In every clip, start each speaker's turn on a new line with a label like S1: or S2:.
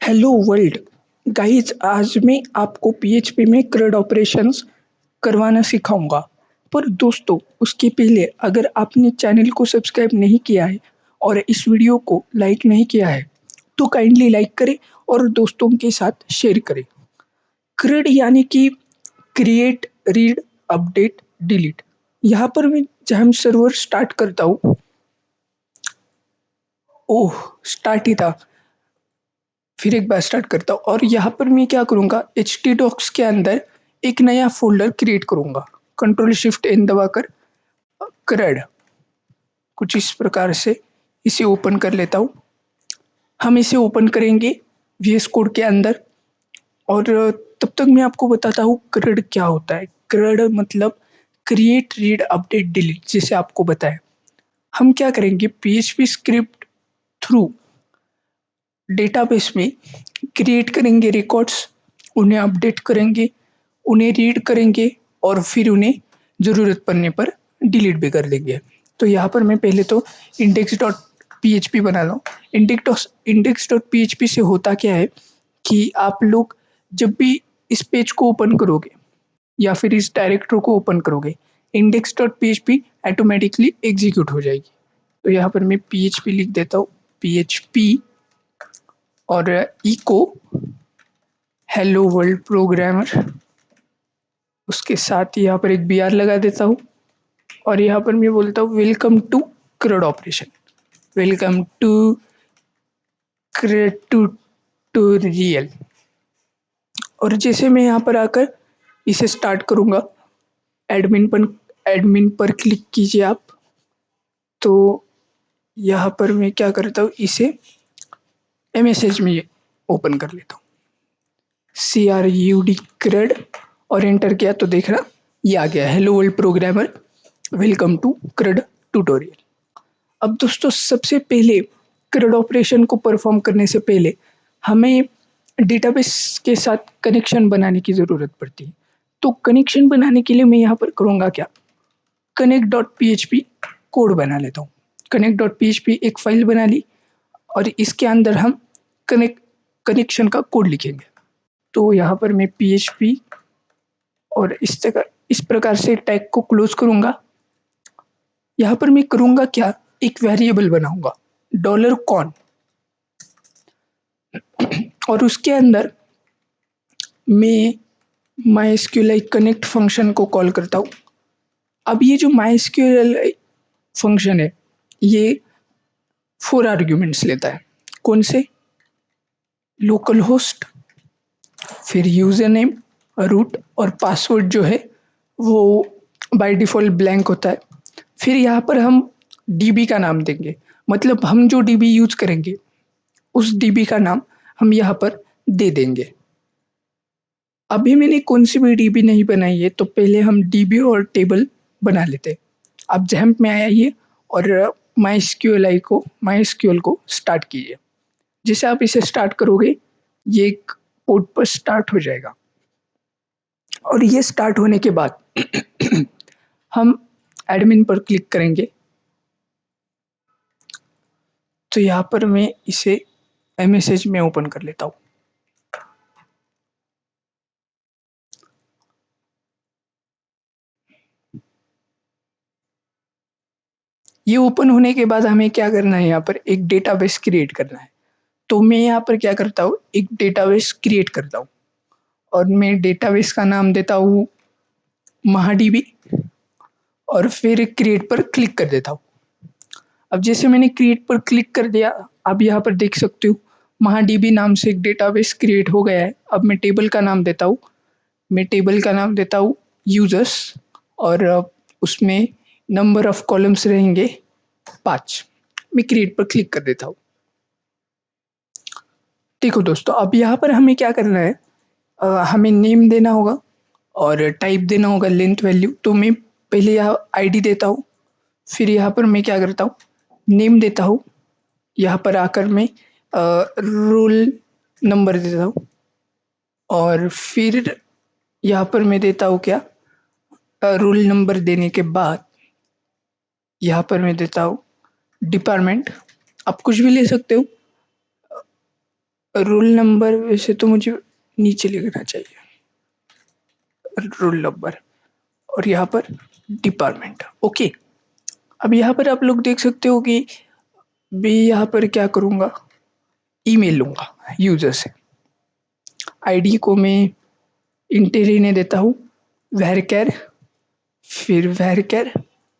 S1: Hello world guys, आज मैं आपको पीएचपी में CRUD ऑपरेशंस करवाना सिखाऊंगा। पर दोस्तों, उसके पहले अगर आपने चैनल को सब्सक्राइब नहीं किया है और इस वीडियो को लाइक नहीं किया है तो काइंडली लाइक करें और दोस्तों के साथ शेयर करें। CRUD यानी कि क्रिएट, रीड, अपडेट, डिलीट। यहाँ पर मैं जैम सर्वर स्टार्ट करता हूँ। ओह, स्टार्ट ही था। फिर एक बार स्टार्ट करता हूँ और यहाँ पर मैं क्या करूँगा, htdocs के अंदर एक नया फ़ोल्डर क्रिएट करूँगा। कंट्रोल शिफ्ट एन दबाकर CRUD कुछ इस प्रकार से इसे ओपन कर लेता हूँ। हम इसे ओपन करेंगे VS कोड के अंदर और तब तक मैं आपको बताता हूँ CRUD क्या होता है। CRUD मतलब क्रिएट, रीड, अपडेट, डिलीट, जैसे आपको बताया। हम क्या करेंगे, PHP स्क्रिप्ट थ्रू डेटाबेस में क्रिएट करेंगे रिकॉर्ड्स, उन्हें अपडेट करेंगे, उन्हें रीड करेंगे और फिर उन्हें ज़रूरत पड़ने पर डिलीट भी कर देंगे। तो यहाँ पर मैं पहले तो index.php बना लूँ। index.php से होता क्या है कि आप लोग जब भी इस पेज को ओपन करोगे या फिर इस डायरेक्टरी को ओपन करोगे, index.php ऑटोमेटिकली एग्जीक्यूट हो जाएगी। तो यहाँ पर मैं PHP लिख देता हूँ, PHP और इको हेलो वर्ल्ड प्रोग्रामर, उसके साथ ही यहाँ पर एक BR लगा देता हूँ और यहाँ पर मैं बोलता हूँ welcome to CRUD operation, welcome to CRUD tutorial. और जैसे मैं यहाँ पर आकर इसे स्टार्ट करूँगा, एडमिन पर क्लिक कीजिए आप। तो यहाँ पर मैं क्या करता हूँ, इसे MSH में ओपन कर लेता हूँ, CRUD और एंटर किया तो देख रहा ये आ गया, hello world programmer, welcome to CRUD tutorial. अब दोस्तों, सबसे पहले CRUD ऑपरेशन को परफॉर्म करने से पहले हमें डेटाबेस के साथ कनेक्शन बनाने की ज़रूरत पड़ती है। तो कनेक्शन बनाने के लिए मैं यहाँ पर करूँगा क्या, connect.php कोड बना लेता हूँ। connect.php एक फाइल बना ली और इसके अंदर हम कनेक्शन का कोड लिखेंगे। तो यहाँ पर मैं PHP और इस प्रकार से टैग को क्लोज करूँगा। यहाँ पर मैं करूँगा क्या, एक वेरिएबल बनाऊँगा $कॉन और उसके अंदर मैं MySQLi कनेक्ट फंक्शन को कॉल करता हूँ। अब ये जो MySQLi फंक्शन है, ये 4 आर्ग्यूमेंट्स लेता है। कौन से, लोकल होस्ट, फिर यूज़र नेम, रूट और पासवर्ड जो है वो बाय डिफ़ॉल्ट ब्लैंक होता है। फिर यहाँ पर हम DB का नाम देंगे, मतलब हम जो DB यूज़ करेंगे उस DB का नाम हम यहाँ पर दे देंगे। अभी मैंने कौन सी भी DB नहीं बनाई है, तो पहले हम DB और टेबल बना लेते हैं। आप XAMPP में आइए और MySQL को स्टार्ट कीजिए। जैसे आप इसे स्टार्ट करोगे, ये एक पोर्ट पर स्टार्ट हो जाएगा और ये स्टार्ट होने के बाद हम एडमिन पर क्लिक करेंगे। तो यहाँ पर मैं इसे MSH में ओपन कर लेता हूँ। ये ओपन होने के बाद हमें क्या करना है, यहाँ पर एक डेटाबेस क्रिएट करना है। तो मैं यहाँ पर क्या करता हूँ, एक डेटाबेस क्रिएट करता हूँ और मैं डेटाबेस का नाम देता हूँ महाडीबी और फिर क्रिएट पर क्लिक कर देता हूँ। अब जैसे मैंने क्रिएट पर क्लिक कर दिया, आप यहाँ पर देख सकते हो महाडीबी नाम से एक डेटाबेस क्रिएट हो गया है। अब मैं टेबल का नाम देता हूँ, मैं टेबल का नाम देता हूँ यूजर्स और उसमें नंबर ऑफ कॉलम्स रहेंगे 5। मैं क्रिएट पर क्लिक कर देता हूँ। देखो दोस्तों, अब यहाँ पर हमें क्या करना है, हमें नेम देना होगा और टाइप देना होगा लेंथ वैल्यू। तो मैं पहले यहाँ आईडी देता हूँ, फिर यहाँ पर मैं क्या करता हूँ, नेम देता हूँ। यहाँ पर आकर मैं रोल नंबर देता हूँ और फिर यहाँ पर मैं देता हूँ क्या, रोल नंबर देने के बाद यहाँ पर मैं देता हूँ डिपार्टमेंट। आप कुछ भी ले सकते हो, रोल नंबर वैसे तो मुझे नीचे लिखना चाहिए, रोल नंबर, और यहाँ पर डिपार्टमेंट। ओके, अब यहाँ पर आप लोग देख सकते हो कि मैं यहाँ पर क्या करूँगा, ईमेल लूँगा यूज़र से। आईडी को मैं इंटिजर रहने देता हूँ, varchar, फिर varchar,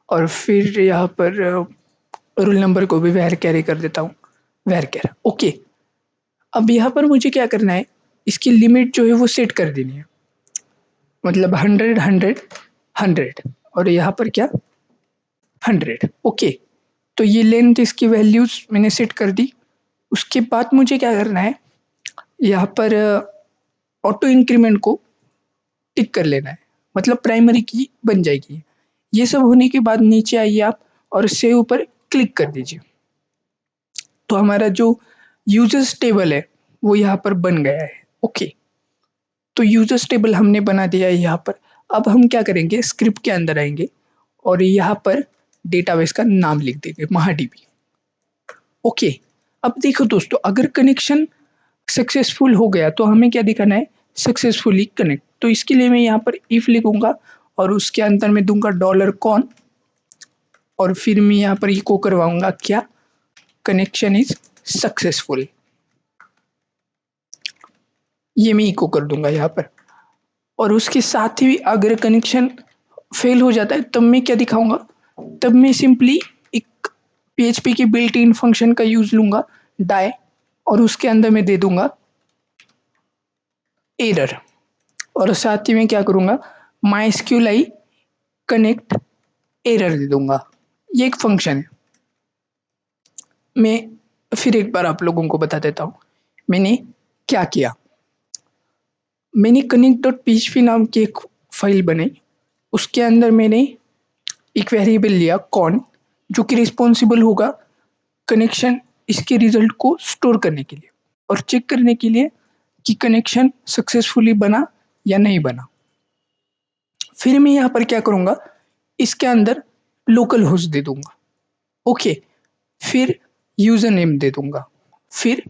S1: और फिर यहाँ पर रोल नंबर को भी varchar ही कर देता हूँ, varchar। ओके, अब यहाँ पर मुझे क्या करना है, इसकी लिमिट जो है वो सेट कर देनी है, मतलब 100 100 100, और यहाँ पर क्या 100। ओके, तो ये लेंथ इसकी वैल्यूज मैंने सेट कर दी। उसके बाद मुझे क्या करना है, यहाँ पर ऑटो इंक्रीमेंट को टिक कर लेना है, मतलब प्राइमरी की बन जाएगी। ये सब होने के बाद नीचे आइए आप और सेव पर क्लिक कर दीजिए। तो हमारा जो यूजर्स टेबल है वो यहाँ पर बन गया है। ओके, तो यूजर्स टेबल हमने बना दिया है यहाँ पर। अब हम क्या करेंगे, स्क्रिप्ट के अंदर आएंगे और यहाँ पर डेटाबेस का नाम लिख देंगे महाडीबी। ओके, अब देखो दोस्तों, अगर कनेक्शन सक्सेसफुल हो गया तो हमें क्या दिखाना है, सक्सेसफुली कनेक्ट। तो इसके लिए मैं यहाँ पर इफ लिखूंगा और उसके अंदर मैं दूंगा $कॉन, और फिर मैं यहाँ पर इको करवाऊंगा क्या, कनेक्शन इज सक्सेसफुल। ये मैं इको कर दूंगा यहाँ पर। और उसके साथ ही अगर कनेक्शन फेल हो जाता है तब मैं क्या दिखाऊंगा, तब मैं सिंपली एक पीएचपी की बिल्ट इन फंक्शन का यूज लूंगा, डाई, और उसके अंदर मैं दे दूंगा एरर, और साथ ही मैं क्या करूंगा, माइस्क्यूलाई कनेक्ट एरर दे दूंगा। ये एक फंक्शन है। मैं फिर एक बार आप लोगों को बता देता हूँ मैंने क्या किया। मैंने कनेक्ट डॉट पीएचपी नाम की एक फाइल बनाई, उसके अंदर मैंने एक वेरिएबल लिया कॉन, जो कि रिस्पॉन्सिबल होगा कनेक्शन इसके रिजल्ट को स्टोर करने के लिए और चेक करने के लिए कि कनेक्शन सक्सेसफुली बना या नहीं बना। फिर मैं यहाँ पर क्या करूँगा, इसके अंदर लोकल होस्ट दे दूंगा। ओके, फिर यूज़र नेम दे दूंगा, फिर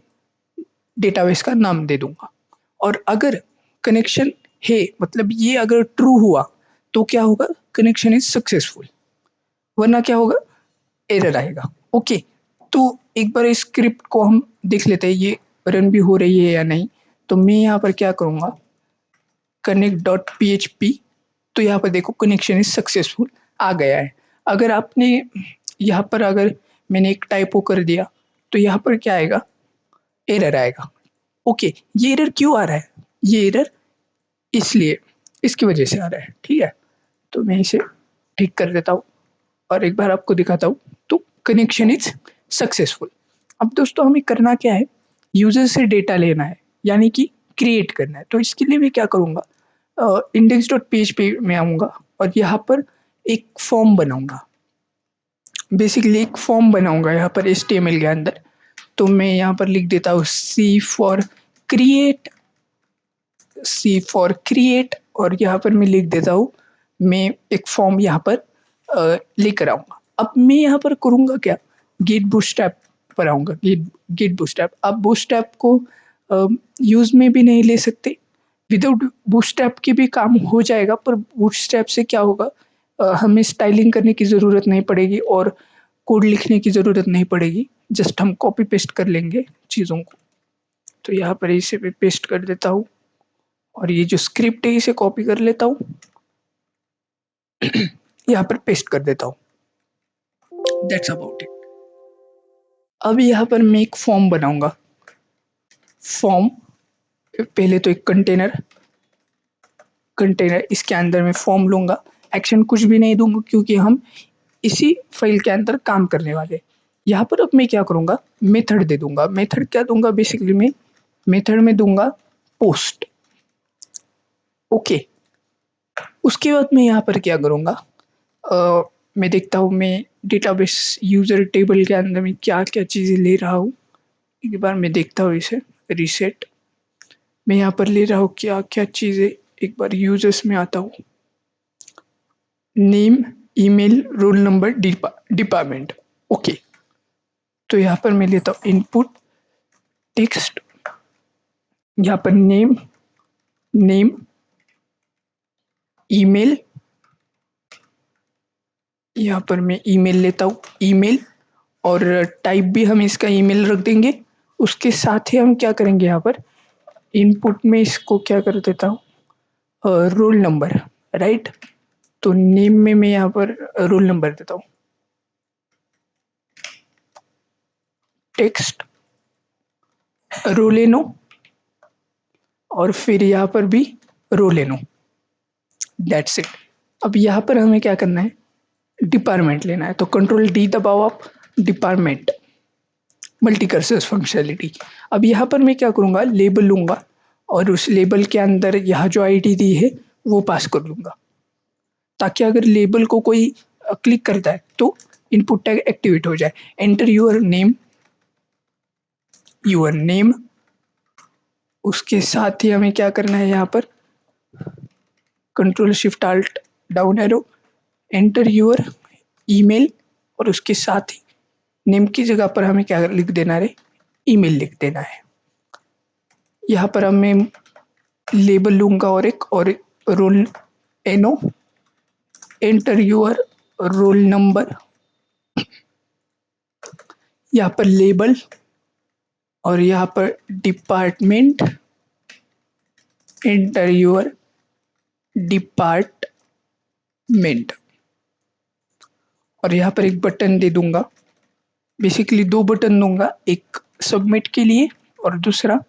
S1: डेटाबेस का नाम दे दूंगा, और अगर कनेक्शन है, मतलब ये अगर ट्रू हुआ तो क्या होगा, कनेक्शन इज सक्सेसफुल, वरना क्या होगा, एरर आएगा। ओके, तो एक बार इस स्क्रिप्ट को हम देख लेते हैं ये रन भी हो रही है या नहीं। तो मैं यहाँ पर क्या करूँगा, connect dot P H P, तो यहाँ पर देखो कनेक्शन इज सक्सेसफुल आ गया है। अगर आपने यहाँ पर अगर मैंने एक टाइपो कर दिया तो यहाँ पर क्या आएगा, एरर आएगा। ओके, ये एरर क्यों आ रहा है, ये एरर इसलिए इसकी वजह से आ रहा है। ठीक है, तो मैं इसे ठीक कर देता हूँ और एक बार आपको दिखाता हूँ। तो कनेक्शन इज सक्सेसफुल। अब दोस्तों हमें करना क्या है, यूजर से डेटा लेना है, यानी कि क्रिएट करना है। तो इसके लिए मैं क्या करूँगा, इंडेक्स डॉट पी में आऊँगा और यहाँ पर एक फॉर्म बनाऊँगा, बेसिकली एक फॉर्म बनाऊँगा यहाँ पर HTML के अंदर। तो मैं यहाँ पर लिख देता हूँ क्रिएट सी फॉर क्रिएट, और यहाँ पर मैं लिख देता हूँ मैं एक फॉर्म यहाँ पर लेकर आऊँगा। अब मैं यहाँ पर करूँगा क्या, गेट बूटस्ट्रैप पर आऊँगा। गेट बूटस्ट्रैप, आप बूटस्ट्रैप को यूज़ में भी नहीं ले सकते, विदाउट बूटस्ट्रैप के भी काम हो जाएगा, पर बूटस्ट्रैप से क्या होगा, हमें स्टाइलिंग करने की ज़रूरत नहीं पड़ेगी और कोड लिखने की ज़रूरत नहीं पड़ेगी, जस्ट हम कॉपी पेस्ट कर लेंगे चीज़ों को। तो यहाँ पर इसे मैं पेस्ट कर देता हूँ और ये जो स्क्रिप्ट है इसे कॉपी कर लेता हूँ, यहाँ पर पेस्ट कर देता हूँ। That's about it. अब यहाँ पर मैं एक फॉर्म बनाऊंगा। फॉर्म, पहले तो एक कंटेनर इसके अंदर मैं फॉर्म लूंगा, एक्शन कुछ भी नहीं दूंगा क्योंकि हम इसी फाइल के अंदर काम करने वाले। यहाँ पर अब मैं क्या करूँगा, मेथड दे दूंगा। मेथड क्या दूंगा, बेसिकली मैं मेथड में दूंगा पोस्ट। ओके, उसके बाद मैं यहाँ पर क्या करूँगा, मैं देखता हूँ मैं डेटाबेस यूज़र टेबल के अंदर में क्या-क्या चीज़ें ले रहा हूँ। एक बार मैं देखता हूँ इसे, रीसेट, मैं यहाँ पर ले रहा हूँ क्या-क्या चीज़ें। एक बार यूज़र्स में आता हूँ, name, email, roll number, department. Okay, तो यहाँ पर मैं लेता हूँ इनपुट टेक्स्ट, यहाँ पर नेम, ईमेल, यहाँ पर मैं ईमेल लेता हूँ, ईमेल, और टाइप भी हम इसका ईमेल रख देंगे। उसके साथ ही हम क्या करेंगे, यहाँ पर इनपुट में इसको क्या कर देता हूँ, रोल नंबर, राइट। तो नेम में मैं यहाँ पर रोल नंबर देता हूँ, टेक्स्ट रोलेनो, और फिर यहाँ पर भी रोलेनो, दैट्स इट। अब यहाँ पर हमें क्या करना है, डिपार्टमेंट लेना है, तो कंट्रोल डी दबाओ आप, डिपार्टमेंट, मल्टी कर्सर्स फंक्शनलिटी। अब यहाँ पर मैं क्या करूँगा, लेबल लूँगा और उस लेबल के अंदर यहाँ जो आईडी दी है वो पास कर लूँगा, ताकि अगर लेबल को कोई क्लिक करता है तो इनपुट टैग एक्टिवेट हो जाए। एंटर योर नेम, उसके साथ ही हमें क्या करना है, यहाँ पर control shift alt down arrow, enter your email, और उसके साथ ही नेम की जगह पर हमें क्या लिख देना है, ईमेल लिख देना है। यहाँ पर अब मैं लेबल लूँगा और एक और roll no, enter your roll number, यहाँ पर लेबल, और यहाँ पर डिपार्टमेंट, एंटर योर डिपार्टमेंट, और यहाँ पर एक बटन दे दूंगा, बेसिकली दो बटन दूंगा, एक सबमिट के लिए और दूसरा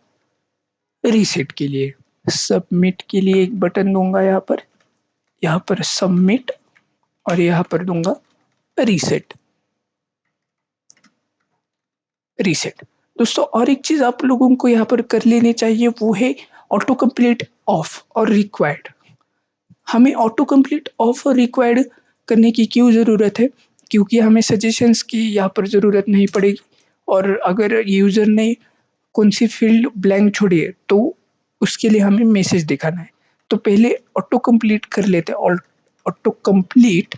S1: रीसेट के लिए। सबमिट के लिए एक बटन दूंगा यहाँ पर सबमिट, और यहाँ पर दूंगा रीसेट, रीसेट। दोस्तों और एक चीज आप लोगों को यहाँ पर कर लेनी चाहिए, वो है ऑटो कंप्लीट ऑफ और रिक्वायर्ड। हमें ऑटो कंप्लीट ऑफ और रिक्वायर्ड करने की क्यों ज़रूरत है, क्योंकि हमें सजेशंस की यहाँ पर ज़रूरत नहीं पड़ेगी, और अगर यूज़र ने कौन सी फील्ड ब्लैंक छोड़ी है तो उसके लिए हमें मैसेज दिखाना है। तो पहले ऑटो कंप्लीट कर लेते हैं, ऑटो कंप्लीट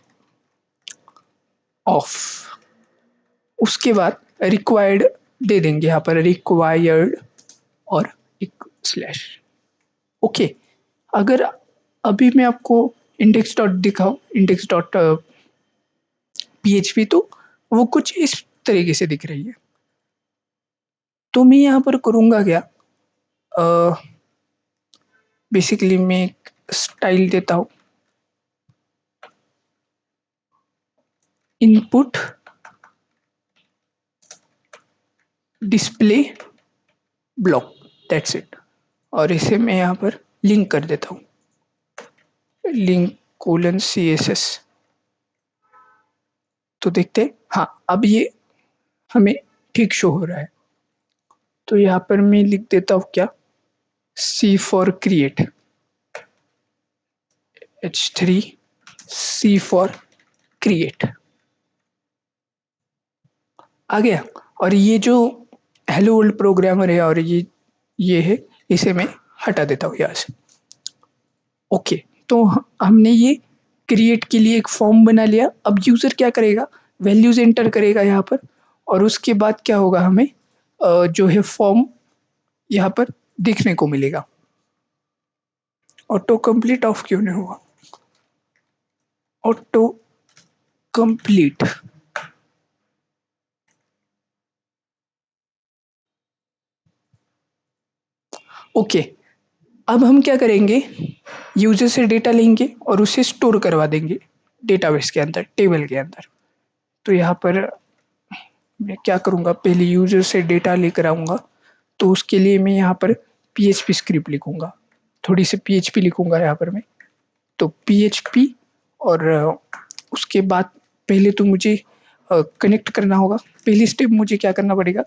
S1: ऑफ, उसके बाद रिक्वायर्ड दे देंगे, यहाँ पर रिक्वायर्ड और एक स्लैश। ओके, अगर अभी मैं आपको इंडेक्स डॉट दिखाऊं, इंडेक्स डॉट पीएचपी, तो वो कुछ इस तरीके से दिख रही है। तो मैं यहाँ पर करूँगा क्या, बेसिकली मैं एक स्टाइल देता हूँ, input display block, that's it. और इसे मैं यहाँ पर लिंक कर देता हूँ, लिंक कोलन CSS। तो देखते हैं, हाँ अब ये हमें ठीक शो हो रहा है। तो यहाँ पर मैं लिख देता हूँ क्या, C for create, H3 C for create, आ गया। और ये जो हेलो वर्ल्ड प्रोग्रामर है और ये है, इसे मैं हटा देता हूँ यहाँ से। ओके, तो हमने ये क्रिएट के लिए एक फॉर्म बना लिया। अब यूज़र क्या करेगा, वैल्यूज़ एंटर करेगा यहाँ पर, और उसके बाद क्या होगा, हमें जो है फॉर्म यहाँ पर देखने को मिलेगा। ऑटो कंप्लीट ऑफ क्यों नहीं हुआ, ऑटो कंप्लीट, ओके। अब हम क्या करेंगे, यूजर से डेटा लेंगे और उसे स्टोर करवा देंगे डेटाबेस के अंदर, टेबल के अंदर। तो यहाँ पर मैं क्या करूँगा, पहले यूजर से डेटा लेकर आऊँगा, तो उसके लिए मैं यहाँ पर पीएचपी स्क्रिप्ट लिखूँगा, थोड़ी सी पीएचपी लिखूँगा यहाँ पर मैं। तो पीएचपी, और उसके बाद पहले तो मुझे कनेक्ट करना होगा। पहली स्टेप मुझे क्या करना पड़ेगा,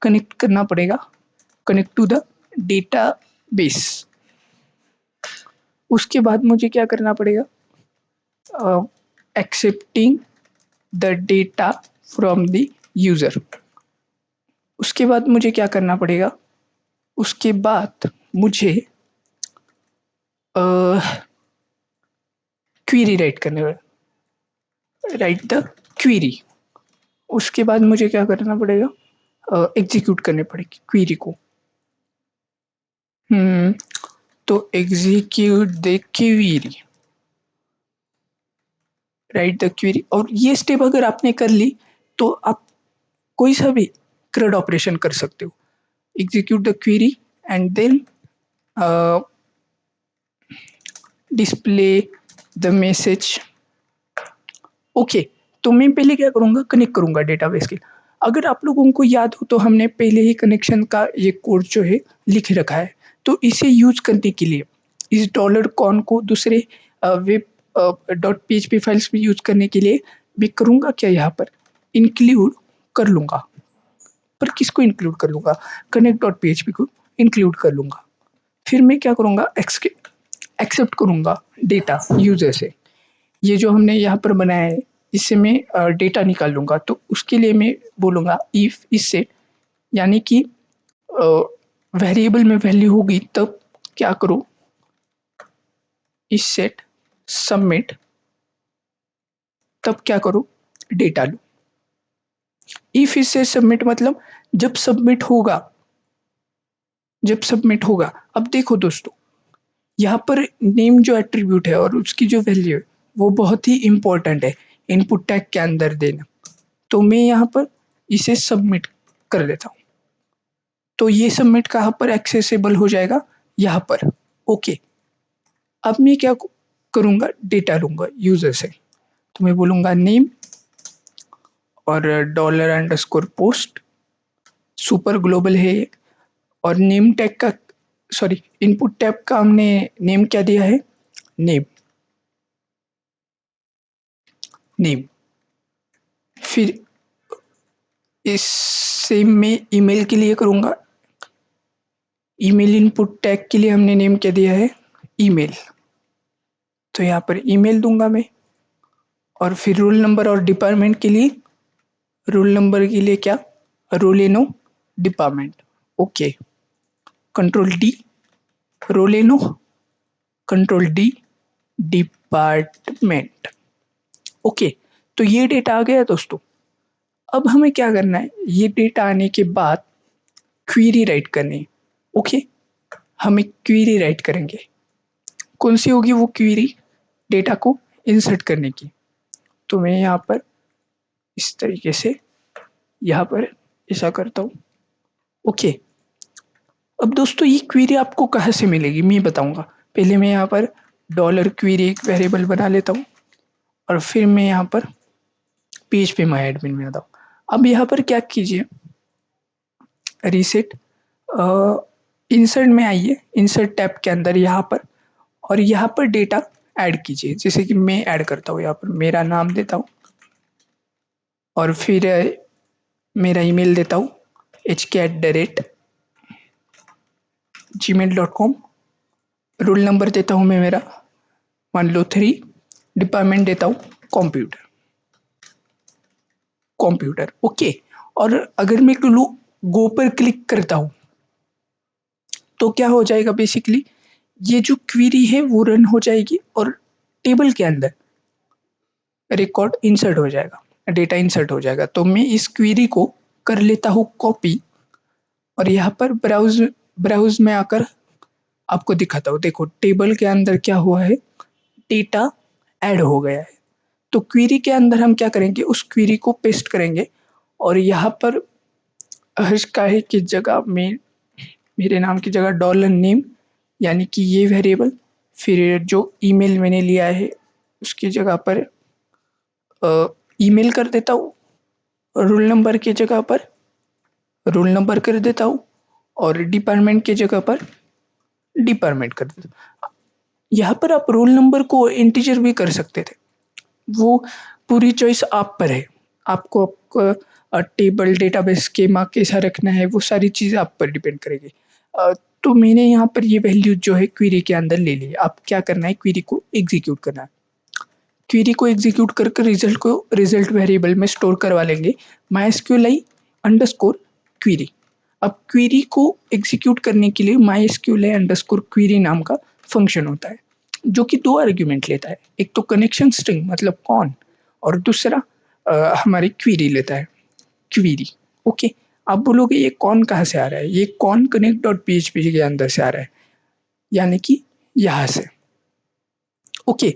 S1: कनेक्ट करना पड़ेगा, कनेक्ट टू द डेटाबेस। उसके बाद मुझे क्या करना पड़ेगा, accepting the data from the user. उसके बाद मुझे क्या करना पड़ेगा, उसके बाद मुझे क्वेरी राइट करने पड़ेगा, राइट द क्वेरी। उसके बाद मुझे क्या करना पड़ेगा, एग्जीक्यूट करनी पड़ेगी क्वेरी को। हम्म, तो execute the query, right the query, और ये स्टेप अगर आपने कर ली तो आप कोई सा भी CRUD ऑपरेशन कर सकते हो। Execute the query and then display the message. Okay, तो मैं पहले क्या करूँगा, कनेक्ट करूँगा डेटाबेस के। अगर आप लोगों को याद हो तो हमने पहले ही कनेक्शन का ये कोड जो है लिख रखा है। तो इसे यूज़ करने के लिए इस डॉलर कॉन को दूसरे वेब डॉट पीएचपी फाइल्स में यूज़ करने के लिए मैं करूँगा क्या, यहाँ पर इंक्लूड कर लूँगा। पर किसको इंक्लूड कर लूँगा, कनेक्ट डॉट पीएचपी को इंक्लूड कर लूँगा। फिर मैं क्या करूँगा, एक्सेप्ट करूँगा डेटा यूज़र से। ये जो हमने यहाँ पर बनाया है इससे मैं डेटा निकाल लूँगा। तो उसके लिए मैं बोलूँगा इफ इससे, यानी कि वेरिएबल में वैल्यू होगी तब क्या करो, इस सेट सबमिट, तब क्या करो, डेटा लो। इफ इससे सबमिट मतलब जब सबमिट होगा, जब सबमिट होगा। अब देखो दोस्तों, यहाँ पर नेम जो एट्रीब्यूट है और उसकी जो वैल्यू है वो बहुत ही इम्पोर्टेंट है इनपुट टैग के अंदर देना। तो मैं यहाँ पर इसे सबमिट कर देता हूँ। तो ये सबमिट कहाँ पर एक्सेसिबल हो जाएगा, यहाँ पर। ओके, अब मैं क्या करूँगा, डेटा लूँगा यूज़र से। तो मैं बोलूँगा नेम और dollar underscore post, super global है ये। और नेम टैग का, सॉरी इनपुट टैग का हमने नेम क्या दिया है, नेम, नेम। फिर इससे मैं ईमेल के लिए करूँगा, ईमेल इनपुट टैग के लिए हमने नेम क्या दिया है, ईमेल। तो यहाँ पर ईमेल दूंगा मैं। और फिर रोल नंबर और डिपार्टमेंट के लिए, रोल नंबर के लिए क्या, roll no department. Okay, control D, roll no, control D, department. Okay, तो ये डेटा आ गया दोस्तों। अब हमें क्या करना है, ये डेटा आने के बाद क्वेरी राइट करनी है। ओके, हमें क्वेरी राइट करेंगे। कौन सी होगी वो क्वेरी, डेटा को इंसर्ट करने की। तो मैं यहाँ पर इस तरीके से यहाँ पर ऐसा करता हूँ। ओके, अब दोस्तों ये क्वेरी आपको कहाँ से मिलेगी मैं बताऊँगा। पहले मैं यहाँ पर डॉलर क्वेरी एक वेरिएबल बना लेता हूँ और फिर मैं यहाँ पर पीएचपी माय एडमिन में आता हूँ। अब यहाँ पर क्या कीजिए, रीसेट इंसर्ट में आइए, इंसर्ट टैब के अंदर यहाँ पर, और यहाँ पर डेटा ऐड कीजिए। जैसे कि मैं ऐड करता हूँ, यहाँ पर मेरा नाम देता हूँ और फिर मेरा ईमेल देता हूँ hk@gmail.com। रोल नंबर देता हूँ मैं मेरा, मान लो 3। डिपार्टमेंट देता हूँ कंप्यूटर, कंप्यूटर। ओके, और अगर मैं गो पर क्लिक करता हूँ तो क्या हो जाएगा, बेसिकली ये जो क्वेरी है वो रन हो जाएगी और टेबल के अंदर रिकॉर्ड इंसर्ट हो जाएगा, डेटा इंसर्ट हो जाएगा। तो मैं इस क्वेरी को कर लेता हूँ कॉपी और यहाँ पर ब्राउज ब्राउज में आकर आपको दिखाता हूँ। देखो टेबल के अंदर क्या हुआ है, डेटा ऐड हो गया है। तो क्वेरी के अंदर हम क्या करेंगे, उस क्वेरी को पेस्ट करेंगे और यहाँ पर हर्ष काहे की जगह में, मेरे नाम की जगह डॉलर नेम, यानी कि ये वेरिएबल, फिर जो ईमेल मैंने लिया है उसकी जगह पर ईमेल कर देता हूँ, रोल नंबर की जगह पर रोल नंबर कर देता हूँ और डिपार्टमेंट की जगह पर डिपार्टमेंट कर देता हूँ। यहाँ पर आप रोल नंबर को इंटीजर भी कर सकते थे, वो पूरी चॉइस आप पर है। आपको आपका टेबल डेटाबेस स्कीमा कैसा रखना है वो सारी चीज़ें आप पर डिपेंड करेगी। तो मैंने यहाँ पर ये वैल्यू जो है क्वेरी के अंदर ले ली। अब क्या करना है, क्वेरी को एग्जीक्यूट करना है। क्वेरी को एग्जीक्यूट करके रिजल्ट को रिजल्ट वेरिएबल में स्टोर करवा लेंगे, mysqli अंडरस्कोर क्वेरी। अब क्वेरी को एग्जीक्यूट करने के लिए mysqli अंडरस्कोर क्वेरी नाम का फंक्शन होता है जो कि 2 आर्ग्यूमेंट लेता है। एक तो कनेक्शन स्ट्रिंग मतलब कौन, और दूसरा हमारी क्वेरी लेता है, क्वेरी। ओके, आप बोलोगे ये कौन कहाँ से आ रहा है, ये कौन कनेक्ट डॉट पीएचपी के अंदर से आ रहा है। यानी कि यहाँ से। ओके,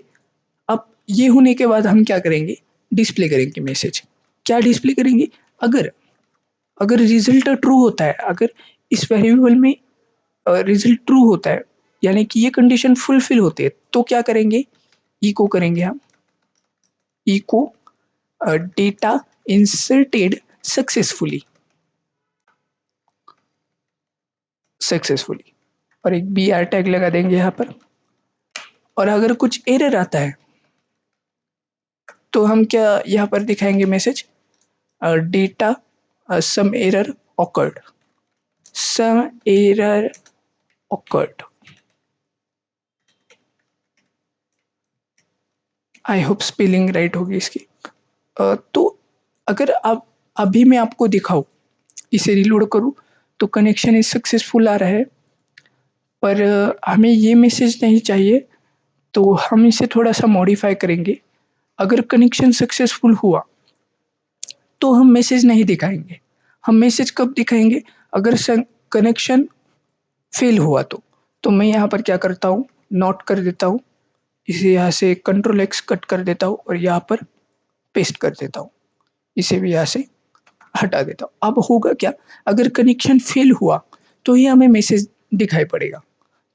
S1: अब ये होने के बाद हम क्या करेंगे, डिस्प्ले करेंगे मैसेज। क्या डिस्प्ले करेंगे, अगर अगर रिजल्ट ट्रू होता है, अगर इस वेरिएबल में रिजल्ट ट्रू होता है, यानी कि ये कंडीशन फुलफिल होती है, तो क्या करेंगे, इको करेंगे हम, echo data inserted successfully, successfully, और एक बी आर टैग लगा देंगे यहाँ पर। और अगर कुछ एरर आता है तो हम क्या यहाँ पर दिखाएंगे message, data some error occurred, some error occurred. I hope spelling right होगी इसकी। तो अगर आप अभी मैं आपको दिखाऊं, इसे रिलोड करूं, तो कनेक्शन इज सक्सेसफुल आ रहा है, पर हमें ये मैसेज नहीं चाहिए, तो हम इसे थोड़ा सा मॉडिफाई करेंगे। अगर कनेक्शन सक्सेसफुल हुआ तो हम मैसेज नहीं दिखाएंगे, हम मैसेज कब दिखाएंगे, अगर कनेक्शन फेल हुआ तो मैं यहाँ पर क्या करता हूँ, नोट कर देता हूँ, इसे यहाँ से कंट्रोल एक्स कट कर देता हूँ और यहाँ पर पेस्ट कर देता हूँ, इसे भी यहाँ से हटा देता हूँ। अब होगा क्या, अगर कनेक्शन फेल हुआ तो ही हमें मैसेज दिखाई पड़ेगा,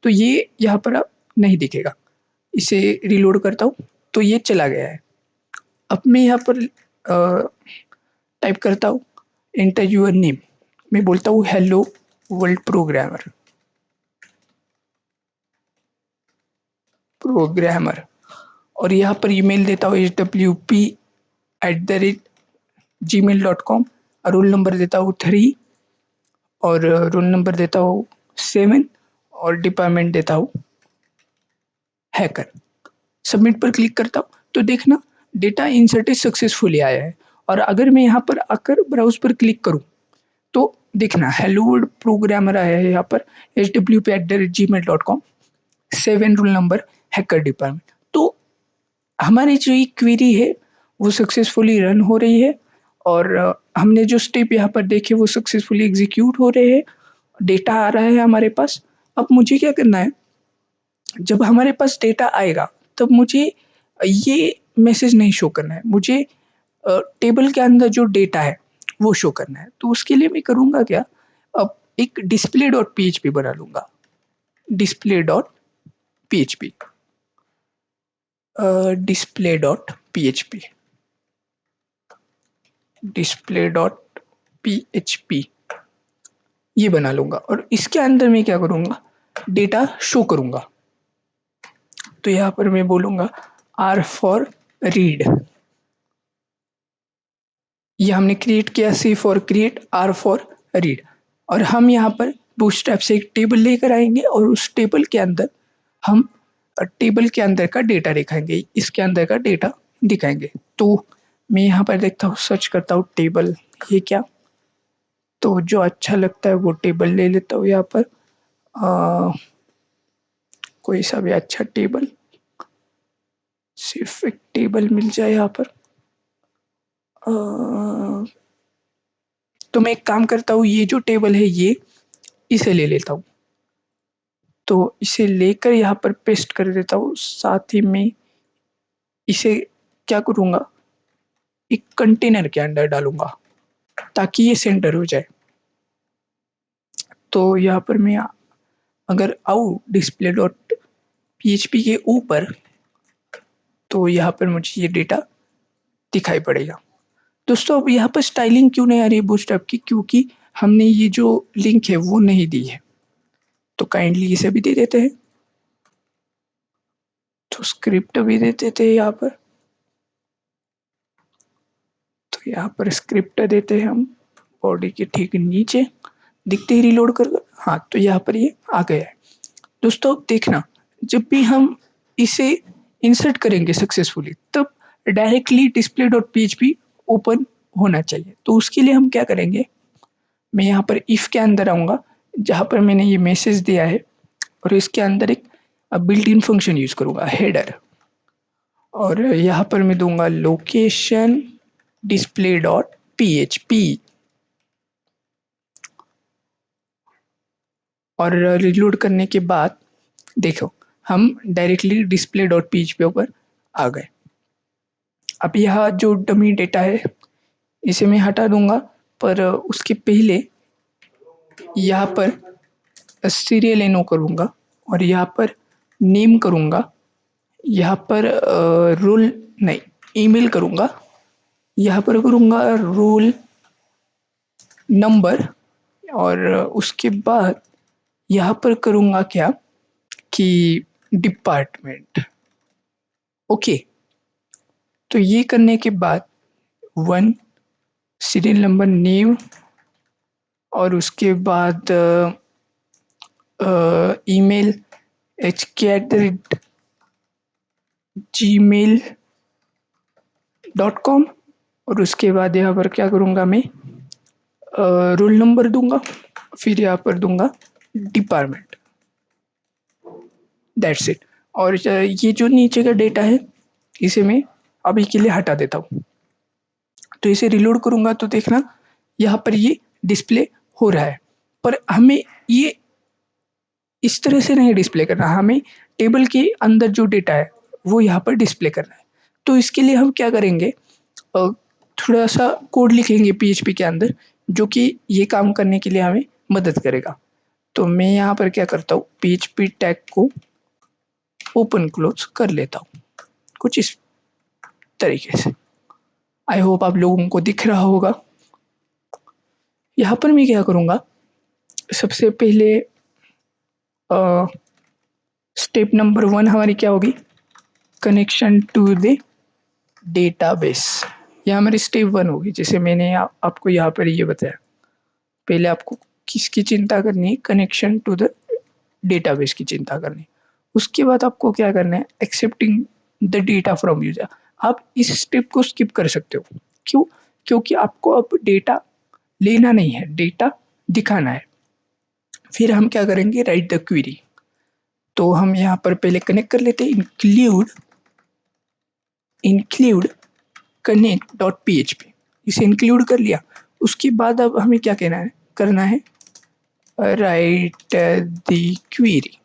S1: तो ये यहाँ पर अब नहीं दिखेगा। इसे रिलोड करता हूँ तो ये चला गया है। अब मैं यहाँ पर टाइप करता हूँ एंटर यूर नेम, मैं बोलता हूँ हेलो वर्ल्ड प्रोग्रामर, प्रोग्रामर, और यहाँ पर ईमेल देता हूँ hwp@gmail.com, रोल नंबर देता हूँ 3, और रोल नंबर देता हूँ 7, और डिपार्टमेंट देता हूँ हैकर। सबमिट पर क्लिक करता हूँ तो देखना डेटा इंसर्टेड सक्सेसफुली आया है। और अगर मैं यहाँ पर आकर ब्राउज पर क्लिक करूँ तो देखना हेलो वर्ल्ड प्रोग्रामर आया है यहाँ पर hwp@gmail.com, 7 roll number hacker department. तो हमारी जो ये क्वेरी है वो सक्सेसफुली रन हो रही है, और हमने जो स्टेप यहाँ पर देखे वो सक्सेसफुली एग्जीक्यूट हो रहे हैं, डेटा आ रहा है हमारे पास। अब मुझे क्या करना है, जब हमारे पास डेटा आएगा तब मुझे ये मैसेज नहीं शो करना है, मुझे टेबल के अंदर जो डेटा है वो शो करना है। तो उसके लिए मैं करूँगा क्या, अब एक डिस्प्ले डॉट पीएचपी बना लूँगा, display dot PHP, display dot PHP, display dot PHP, ये बना लूँगा और इसके अंदर मैं क्या करूँगा, डेटा शो करूँगा। तो यहाँ पर मैं बोलूँगा आर फॉर रीड, ये हमने क्रिएट किया, C for create, R for read, और हम यहाँ पर बूटस्ट्रैप से एक टेबल लेकर आएंगे और उस टेबल के अंदर हम टेबल के अंदर का डेटा दिखाएंगे, इसके अंदर का डेटा दिखाएंगे। तो मैं यहाँ पर देखता हूँ, सर्च करता हूँ टेबल, ये क्या, तो जो अच्छा लगता है वो टेबल ले लेता हूँ यहाँ पर, कोई सा भी अच्छा टेबल, सिर्फ एक टेबल मिल जाए यहाँ पर। अ, तो मैं एक काम करता हूँ, ये जो टेबल है ये इसे ले लेता हूँ, तो इसे लेकर यहाँ पर पेस्ट कर देता हूँ। साथ ही में इसे क्या करूँगा, एक कंटेनर के अंदर डालूँगा ताकि ये सेंटर हो जाए। तो यहाँ पर मैं अगर आऊँ डिस्प्ले डॉट पीएचपी के ऊपर, तो यहाँ पर मुझे ये डेटा दिखाई पड़ेगा। दोस्तों अब यहाँ पर स्टाइलिंग क्यों नहीं आ रही है बूटस्ट्रैप की, क्योंकि हमने ये जो लिंक है वो नहीं दी है, तो काइंडली इसे भी दे देते हैं। तो स्क्रिप्ट भी दे देते हैं यहाँ पर, तो यहाँ पर स्क्रिप्ट देते हैं हम बॉडी के ठीक नीचे, दिखते ही रिलोड कर, हाँ तो यहाँ पर ये आ गया है। दोस्तों अब देखना, जब भी हम इसे इंसर्ट करेंगे सक्सेसफुली तब directly display dot PHP open होना चाहिए। तो उसके लिए हम क्या करेंगे, मैं यहाँ पर इफ़ के अंदर आऊँगा जहाँ पर मैंने ये मैसेज दिया है, और इसके अंदर एक बिल्ट इन फंक्शन यूज़ करूँगा हेडर, और यहाँ पर मैं दूंगा लोकेशन डिस्प्ले डॉट पीएचपी, और रिलोड करने के बाद देखो हम डायरेक्टली डिस्प्ले डॉट पीएचपी पर आ गए। अब यह जो डमी डेटा है इसे मैं हटा दूंगा, पर उसके पहले यहाँ पर सीरियल एनो करूँगा और यहाँ पर नेम करूँगा, यहाँ पर रोल नहीं ईमेल करूँगा, यहाँ पर करूँगा रोल नंबर और उसके बाद यहाँ पर करूँगा क्या कि डिपार्टमेंट। ओके, तो ये करने के बाद 1 सीरियल नंबर नेम और उसके बाद ईमेल hk@gmail.com और उसके बाद यहाँ पर क्या करूँगा मैं रोल नंबर दूंगा, फिर यहाँ पर दूंगा डिपार्टमेंट, दैट्स इट। और ये जो नीचे का डेटा है इसे मैं अभी के लिए हटा देता हूँ। तो इसे रिलोड करूँगा तो देखना यहाँ पर ये डिस्प्ले हो रहा है, पर हमें ये इस तरह से नहीं डिस्प्ले करना, हमें टेबल के अंदर जो डेटा है वो यहाँ पर डिस्प्ले करना है। तो इसके लिए हम क्या करेंगे, थोड़ा सा कोड लिखेंगे पीएचपी के अंदर जो कि ये काम करने के लिए हमें मदद करेगा। तो मैं यहाँ पर क्या करता हूँ, पीएचपी टैग को ओपन क्लोज कर लेता हूँ कुछ इस तरीके से। आई होप आप लोगों को दिख रहा होगा। यहाँ पर मैं क्या करूँगा, सबसे पहले स्टेप नंबर 1 हमारी क्या होगी, कनेक्शन टू द डेटाबेस। यह हमारी स्टेप 1 होगी, जैसे मैंने आपको यहाँ पर ये बताया। पहले आपको किसकी चिंता करनी है, कनेक्शन टू द डेटाबेस की चिंता करनी है। उसके बाद आपको क्या करना है, accepting the data from user. आप इस स्टेप को स्किप कर सकते हो, क्यों? क्योंकि आपको अब डेटा लेना नहीं है, डेटा दिखाना है। फिर हम क्या करेंगे, राइट द क्वेरी। तो हम यहाँ पर पहले कनेक्ट कर लेते हैं, इंक्लूड कनेक्ट डॉट पीएचपी, इसे इंक्लूड कर लिया। उसके बाद अब हमें क्या कहना है, करना है राइट द क्वेरी।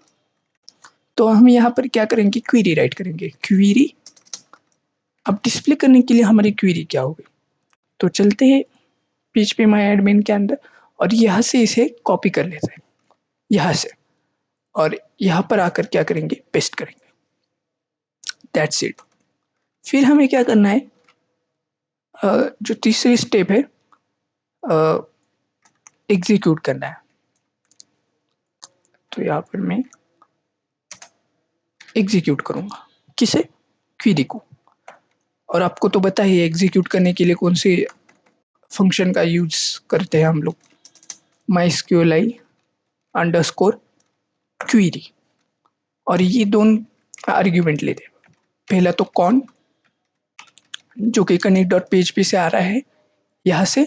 S1: तो हम यहाँ पर क्या करेंगे, क्वेरी राइट करेंगे। क्वेरी अब डिस्प्ले करने के लिए हमारी क्वेरी क्या होगी, तो चलते हैं पीएचपी माय एडमिन के अंदर और यहाँ से इसे कॉपी कर लेते हैं यहाँ से, और यहाँ पर आकर क्या करेंगे, पेस्ट करेंगे, दैट्स इट। फिर हमें क्या करना है, जो तीसरी स्टेप है एग्जीक्यूट करना है। तो यहाँ पर मैं एग्जीक्यूट करूँगा, किसे, क्वेरी को। और आपको तो पता ही है एग्जीक्यूट करने के लिए कौन से फंक्शन का यूज करते हैं हम लोग, MySQLi अंडरस्कोर क्वेरी। और ये दोनों आर्ग्यूमेंट लेते हैं, पहला तो कौन जो कि कनेक्ट डॉट पीएचपी से आ रहा है यहाँ से,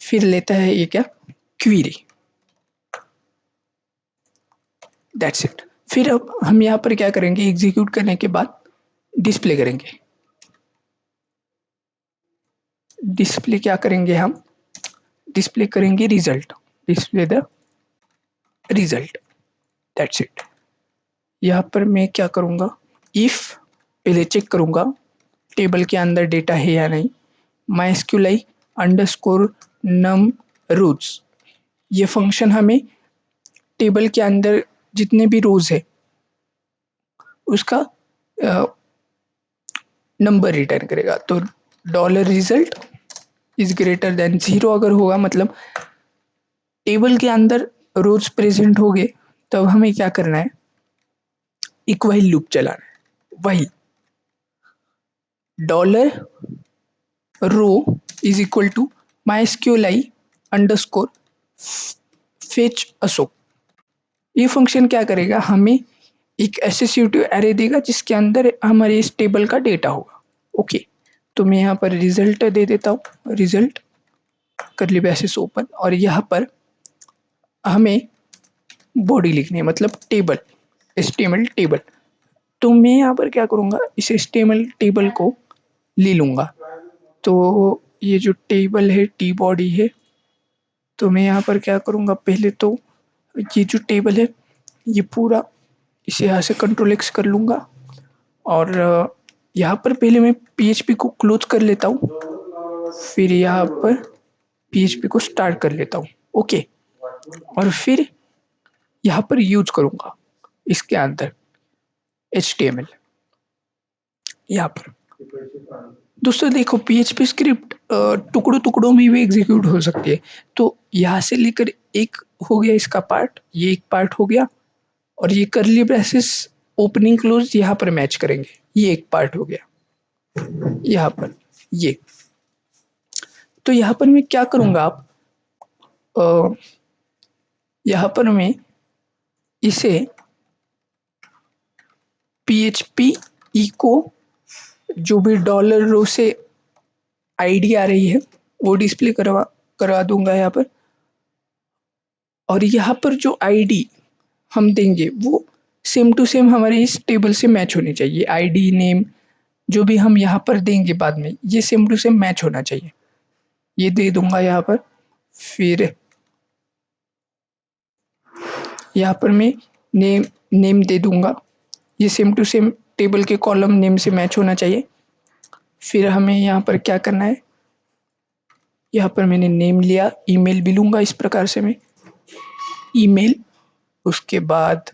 S1: फिर लेता है ये क्या, क्वेरी, दैट्स इट। फिर अब हम यहाँ पर क्या करेंगे, एग्जीक्यूट करने के बाद डिस्प्ले करेंगे। डिस्प्ले क्या करेंगे हम, डिस्प्ले करेंगे result, display the result, that's it. यहाँ पर मैं क्या करूँगा, इफ पहले चेक करूँगा टेबल के अंदर डेटा है या नहीं, MySQLi अंडरस्कोर नम रोज, ये फंक्शन हमें टेबल के अंदर जितने भी रोज है उसका नंबर रिटर्न करेगा। तो dollar result is greater than 0 अगर होगा, मतलब टेबल के अंदर रोज प्रेजेंट हो गए, तब हमें क्या करना है, एक वही लूप चलाना है, वही dollar row is equal to MySQLi underscore fetch assoc. ये फंक्शन क्या करेगा, हमें एक एसोसिएटिव एरे देगा जिसके अंदर हमारे इस टेबल का डेटा होगा। ओके, तो मैं यहाँ पर रिजल्ट दे देता हूँ, रिजल्ट करली ब्रैकेट्स ओपन, और यहाँ पर हमें बॉडी लिखनी है, मतलब टेबल, एचटीएमएल टेबल। तो मैं यहाँ पर क्या करूँगा, इस एचटीएमएल टेबल को ले लूँगा। तो ये जो टेबल है टी बॉडी है, तो मैं यहाँ पर क्या करूँगा, पहले तो ये जो टेबल है ये पूरा इसे यहाँ से कंट्रोल एक्स कर लूँगा और यहाँ पर पहले मैं पीएचपी को क्लोज कर लेता हूँ, फिर यहाँ पर पीएचपी को स्टार्ट कर लेता हूँ। ओके, और फिर यहाँ पर यूज करूँगा इसके अंदर HTML यहाँ पर। दोस्तों देखो, पीएचपी स्क्रिप्ट टुकड़ों टुकड़ों में भी एग्जीक्यूट हो सकती है। तो यहाँ से लेकर एक हो गया इसका पार्ट, ये एक पार्ट हो गया, और ये करली ब्रेसेस ओपनिंग क्लोज यहाँ पर मैच करेंगे, ये एक पार्ट हो गया यहाँ पर ये। तो यहाँ पर मैं क्या करूँगा, आप यहाँ पर मैं इसे PHP इको जो भी डॉलर रो से आईडी आ रही है वो डिस्प्ले करवा दूंगा यहाँ पर। और यहाँ पर जो आईडी हम देंगे वो सेम टू सेम हमारे इस टेबल से मैच होनी चाहिए। आईडी नेम जो भी हम यहाँ पर देंगे बाद में, ये सेम टू सेम मैच होना चाहिए। ये दे दूंगा यहाँ पर। फिर यहाँ पर मैं नेम दे दूंगा, ये सेम टू सेम टेबल के कॉलम नेम से मैच होना चाहिए। फिर हमें यहाँ पर क्या करना है, यहाँ पर मैंने नेम लिया, ईमेल भी लूंगा इस प्रकार से मैं ईमेल। उसके बाद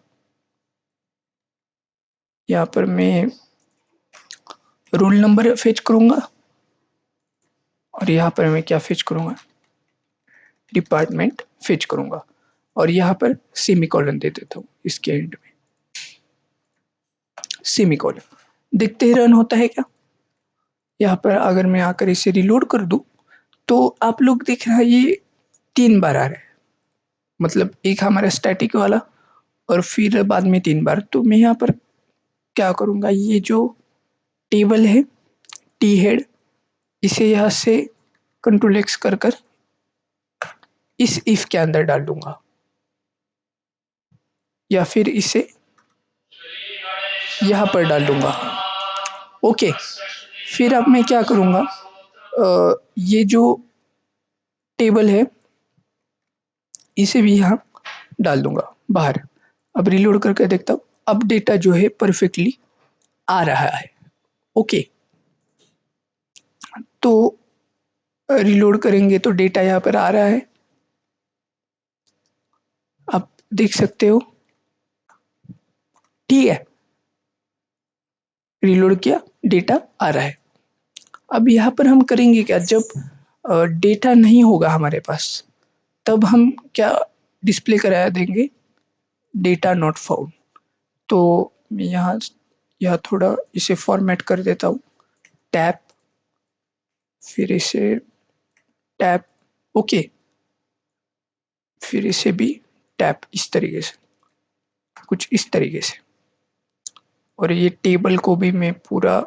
S1: यहाँ पर मैं रोल नंबर फेच करूंगा और यहाँ पर मैं क्या फेच करूंगा, डिपार्टमेंट फेच करूंगा और यहाँ पर सेमीकोलन दे देता हूँ इसके एंड में, सेमीकोलन। देखते ही रन होता है क्या। यहाँ पर अगर मैं आकर इसे रिलोड कर दूं तो आप लोग देख रहे हैं ये 3 बार आ रहा है, मतलब एक हमारा स्टैटिक वाला और फिर बाद में 3 बार। तो मैं यहाँ पर क्या करूँगा, ये जो टेबल है टी हेड, इसे यहाँ से कंट्रोल एक्स कर इस इफ के अंदर डाल दूंगा, या फिर इसे यहाँ पर डाल दूंगा। ओके, फिर अब मैं क्या करूँगा, ये जो टेबल है इसे भी यहाँ डाल दूंगा बाहर। अब रिलोड करके देखता हूँ, अब डेटा जो है परफेक्टली आ रहा है। ओके, तो रिलोड करेंगे तो डेटा यहाँ पर आ रहा है, आप देख सकते हो। ठीक है, रिलोड किया, डेटा आ रहा है। अब यहाँ पर हम करेंगे क्या, जब डेटा नहीं होगा हमारे पास तब हम क्या डिस्प्ले करा देंगे, डेटा नॉट फाउंड। तो मैं यहाँ थोड़ा इसे फॉर्मेट कर देता हूँ, टैप, फिर इसे टैप, ओके, फिर इसे भी टैप, इस तरीके से, कुछ इस तरीके से। और ये टेबल को भी मैं पूरा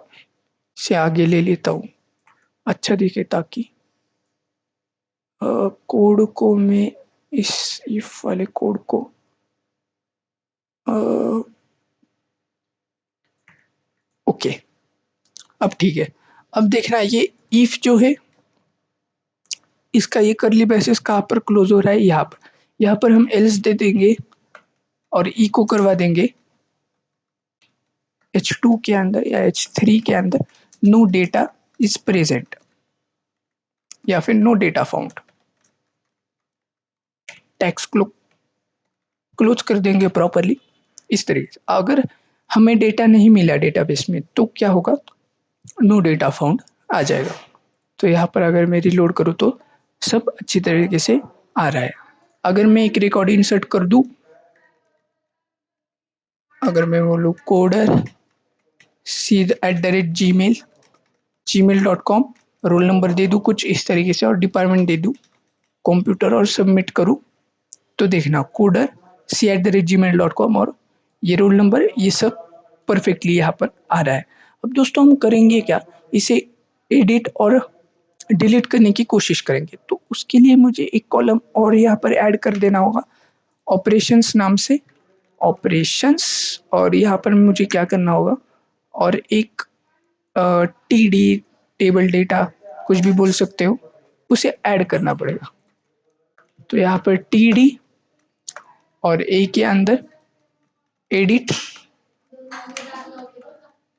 S1: से आगे ले लेता हूँ, अच्छा दिखे, ताकि कोड को मैं इस इफ वाले कोड को ओके, अब ठीक है। अब देखना ये इफ जो है इसका ये करली ब्रेसेस कहाँ पर क्लोज हो रहा है, यहाँ पर हम एल्स दे देंगे और इको करवा देंगे H2 के अंदर या H3 के अंदर नो डेटा इज प्रेजेंट, या फिर नो डेटा फाउंड। टेक्स्ट को क्लोज कर देंगे प्रॉपरली इस तरीके से। अगर हमें डेटा नहीं मिला डेटाबेस में तो क्या होगा, नो डेटा फाउंड आ जाएगा। तो यहाँ पर अगर मैं रिलोड करूँ तो सब अच्छी तरीके से आ रहा है। अगर मैं एक रिकॉर्ड इंसर्ट कर दूं, अगर मैं बोलूँ कोडर @gmail.com, रोल नंबर दे दूं कुछ इस तरीके से और डिपार्टमेंट दे दूं कंप्यूटर और सबमिट करूं, तो देखना कोडर @gmail.com और ये रोल नंबर, ये सब परफेक्टली यहाँ पर आ रहा है। अब दोस्तों हम करेंगे क्या, इसे एडिट और डिलीट करने की कोशिश करेंगे। तो उसके लिए मुझे एक कॉलम और यहाँ पर ऐड कर देना होगा ऑपरेशंस नाम से, ऑपरेशंस, और यहाँ पर मुझे क्या करना होगा, और एक टीडी टेबल डेटा कुछ भी बोल सकते हो, उसे ऐड करना पड़ेगा। तो यहाँ पर टीडी और ए के अंदर एडिट,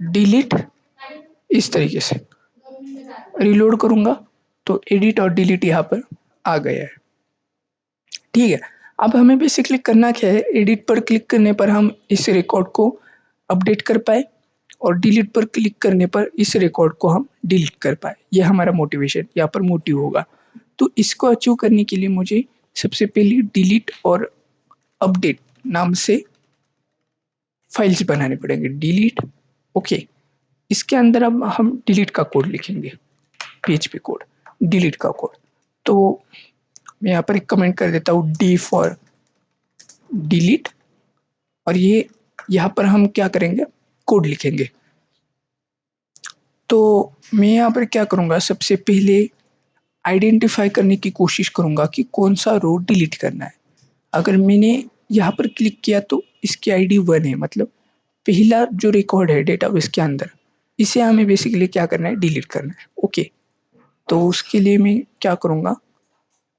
S1: डिलीट, इस तरीके से रिलोड करूंगा तो एडिट और डिलीट यहाँ पर आ गया है। ठीक है, अब हमें बेसिकली करना क्या है, एडिट पर क्लिक करने पर हम इस रिकॉर्ड को अपडेट कर पाए और डिलीट पर क्लिक करने पर इस रिकॉर्ड को हम डिलीट कर पाए। ये हमारा मोटिवेशन यहाँ पर मोटिव होगा। तो इसको अचीव करने के लिए मुझे सबसे पहले डिलीट और अपडेट नाम से फाइल्स बनाने पड़ेंगे। डिलीट, ओके, इसके अंदर अब हम डिलीट का कोड लिखेंगे, पीएचपी कोड, डिलीट का कोड। तो मैं यहाँ पर एक कमेंट कर देता हूँ, डी फॉर डिलीट, और ये यहाँ पर हम क्या करेंगे, कोड लिखेंगे। तो मैं यहाँ पर क्या करूँगा, सबसे पहले आइडेंटिफाई करने की कोशिश करूँगा कि कौन सा रो डिलीट करना है। अगर मैंने यहाँ पर क्लिक किया तो इसकी आईडी 1 है, मतलब पहला जो रिकॉर्ड है डेटाबेस के अंदर, इसे हमें बेसिकली क्या करना है, डिलीट करना है। ओके, तो उसके लिए मैं क्या करूँगा,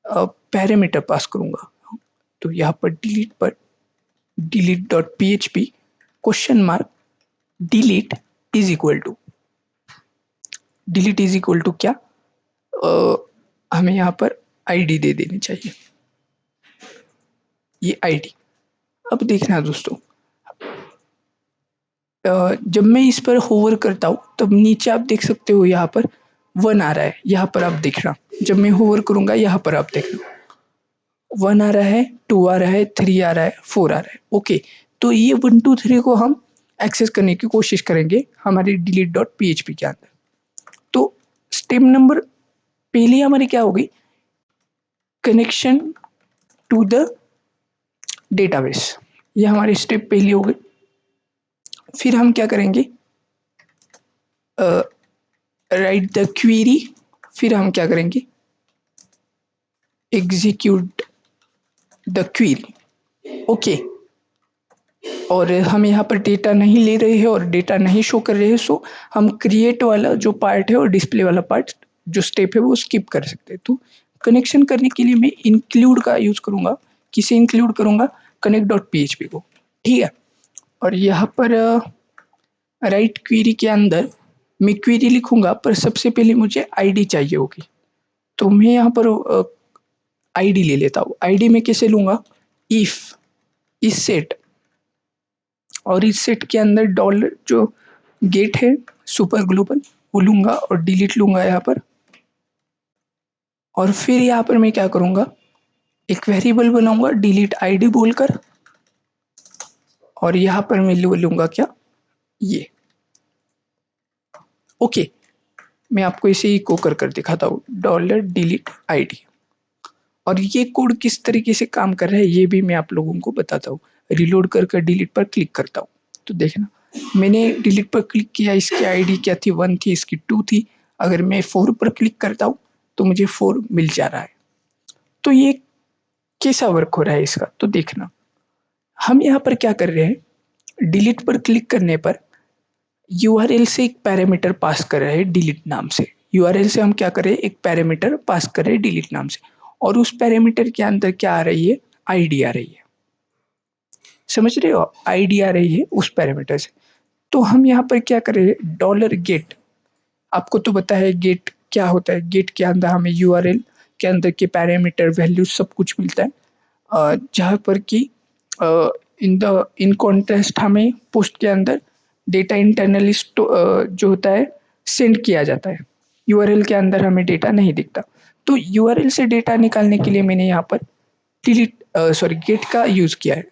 S1: पैरामीटर पास करूँगा। तो यहाँ पर डिलीट पर delete dot P H P question mark delete is equal to, delete is equal to क्या, हमें यहाँ पर आईडी दे देनी चाहिए, ये आईडी। अब देखना दोस्तों, जब मैं इस पर होवर करता हूँ तब नीचे आप देख सकते हो यहाँ पर 1 आ रहा है, यहाँ पर आप देखना। जब मैं होवर करूँगा यहाँ पर आप देखना 1 आ रहा है, 2 आ रहा है, 3 आ रहा है, 4 आ रहा है। ओके, तो ये 1 2 3 को हम एक्सेस करने की कोशिश करेंगे हमारे delete dot P H P के अंदर। तो स्टेप नंबर पहली हमारी क्या होगी, कनेक्शन टू द डेटाबेस, ये हमारी स्टेप पहली हो गई। फिर हम क्या करेंगे, राइट द क्वेरी, फिर हम क्या करेंगे, एग्जीक्यूट द क्वेरी। ओके, और हम यहाँ पर डेटा नहीं ले रहे हैं और डेटा नहीं शो कर रहे हैं, सो हम क्रिएट वाला जो पार्ट है और डिस्प्ले वाला पार्ट जो स्टेप है वो स्किप कर सकते हैं। तो कनेक्शन करने के लिए मैं इंक्लूड का यूज करूँगा। किसे इंक्लूड करूँगा, connect dot P H P को। ठीक है, और यहाँ पर राइट क्वेरी के अंदर मैं क्वेरी लिखूंगा, पर सबसे पहले मुझे आईडी चाहिए होगी। तो मैं यहाँ पर आईडी ले लेता हूँ। आईडी में कैसे लूँगा, इफ इस सेट, और इस सेट के अंदर डॉलर जो गेट है सुपर ग्लोबल वो लूँगा और डिलीट लूँगा यहाँ पर। और फिर यहाँ पर मैं क्या करूँगा, एक वेरिएबल बनाऊँगा डिलीट आईडी बोलकर, और यहाँ पर मैं लूँगा क्या, ये। ओके, मैं आपको इसे इको कर दिखाता हूँ, डॉलर डिलीट आईडी। और ये कोड किस तरीके से काम कर रहा है ये भी मैं आप लोगों को बताता हूँ। रिलोड कर डिलीट पर क्लिक करता हूँ तो देखना, मैंने डिलीट पर क्लिक किया, इसकी आईडी क्या थी, 1 थी, इसकी 2 थी। अगर मैं 4 पर क्लिक करता हूँ तो मुझे 4 मिल जा रहा है। तो ये कैसा वर्क हो रहा है इसका, तो देखना, हम यहाँ पर क्या कर रहे हैं, डिलीट पर क्लिक करने पर यूआरएल से एक पैरामीटर पास कर रहे हैं डिलीट नाम से। यूआरएल से हम क्या कर रहे हैं, एक पैरामीटर पास कर रहे हैं डिलीट नाम से, और उस पैरामीटर के अंदर क्या आ रही है, आईडी आ रही है। समझ रहे हो, आईडी आ रही है उस पैरामीटर से। तो हम यहाँ पर क्या कर रहे हैं, डॉलर गेट, आपको तो पता है गेट क्या होता है। गेट के अंदर हमें यूआरएल के अंदर के पैरामीटर वैल्यू सब कुछ मिलता है, जहाँ पर कि इन कॉन्टेस्ट हमें पोस्ट के अंदर डेटा इंटरनली जो होता है सेंड किया जाता है। यूआरएल के अंदर हमें डेटा नहीं दिखता। तो यूआरएल से डेटा निकालने के लिए मैंने यहाँ पर डिलीट गेट का यूज़ किया है,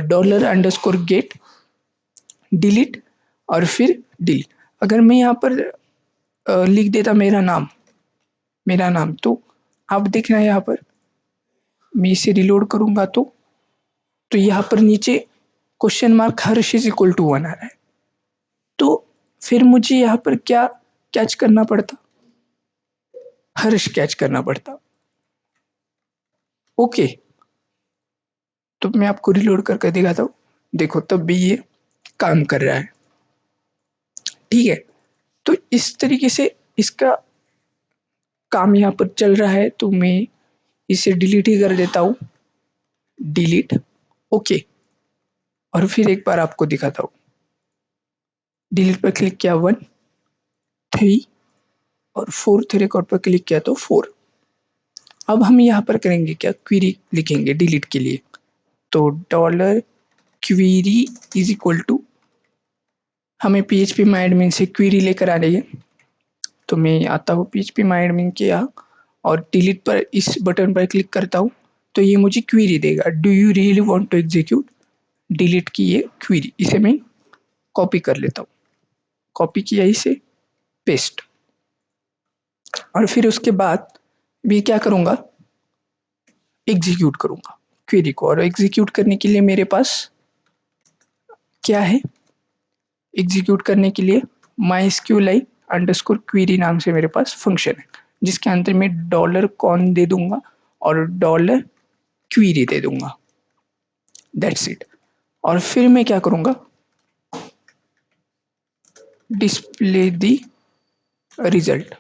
S1: डॉलर अंडरस्कोर गेट डिलीट और फिर डिलीट। अगर मैं यहाँ पर लिख देता मेरा नाम, तो आप देखना यहाँ पर मैं इसे रिलोड करूँगा तो यहाँ पर नीचे question mark Harsh is equal to 1 आ रहा है। तो फिर मुझे यहाँ पर क्या कैच करना पड़ता, हर्ष कैच करना पड़ता। ओके, तो मैं आपको रिलोड करके दिखाता हूँ, देखो तब भी ये काम कर रहा है। ठीक है, तो इस तरीके से इसका काम यहाँ पर चल रहा है। तो मैं इसे डिलीट ही कर देता हूँ, डिलीट। ओके, और फिर एक बार आपको दिखाता हूँ। डिलीट पर क्लिक किया 1, 3 और 4th रिकॉर्ड पर क्लिक किया तो 4। अब हम यहाँ पर करेंगे क्या, क्वेरी लिखेंगे डिलीट के लिए। तो dollar query is equal to, हमें पीएचपी माई एडमिन से क्वेरी लेकर आ रही है। तो मैं आता हूँ पीएचपी माई एडमिन के यहाँ और डिलीट पर इस बटन पर क्लिक करता हूँ तो ये मुझे क्वेरी देगा, do you really want to execute delete की ये क्वेरी। इसे मैं कॉपी कर लेता हूँ, कॉपी किया इसे, पेस्ट। और फिर उसके बाद मैं क्या करूँगा, एग्जीक्यूट करूँगा क्वेरी को। और एग्जीक्यूट करने के लिए मेरे पास क्या है, एग्जीक्यूट करने के लिए mysqli अंडरस्कोर क्वेरी नाम से मेरे पास फंक्शन है, जिसके अंदर मैं डॉलर कॉन दे दूंगा और डॉलर क्वेरी दे दूंगा, दैट्स इट। और फिर मैं क्या करूँगा, display the result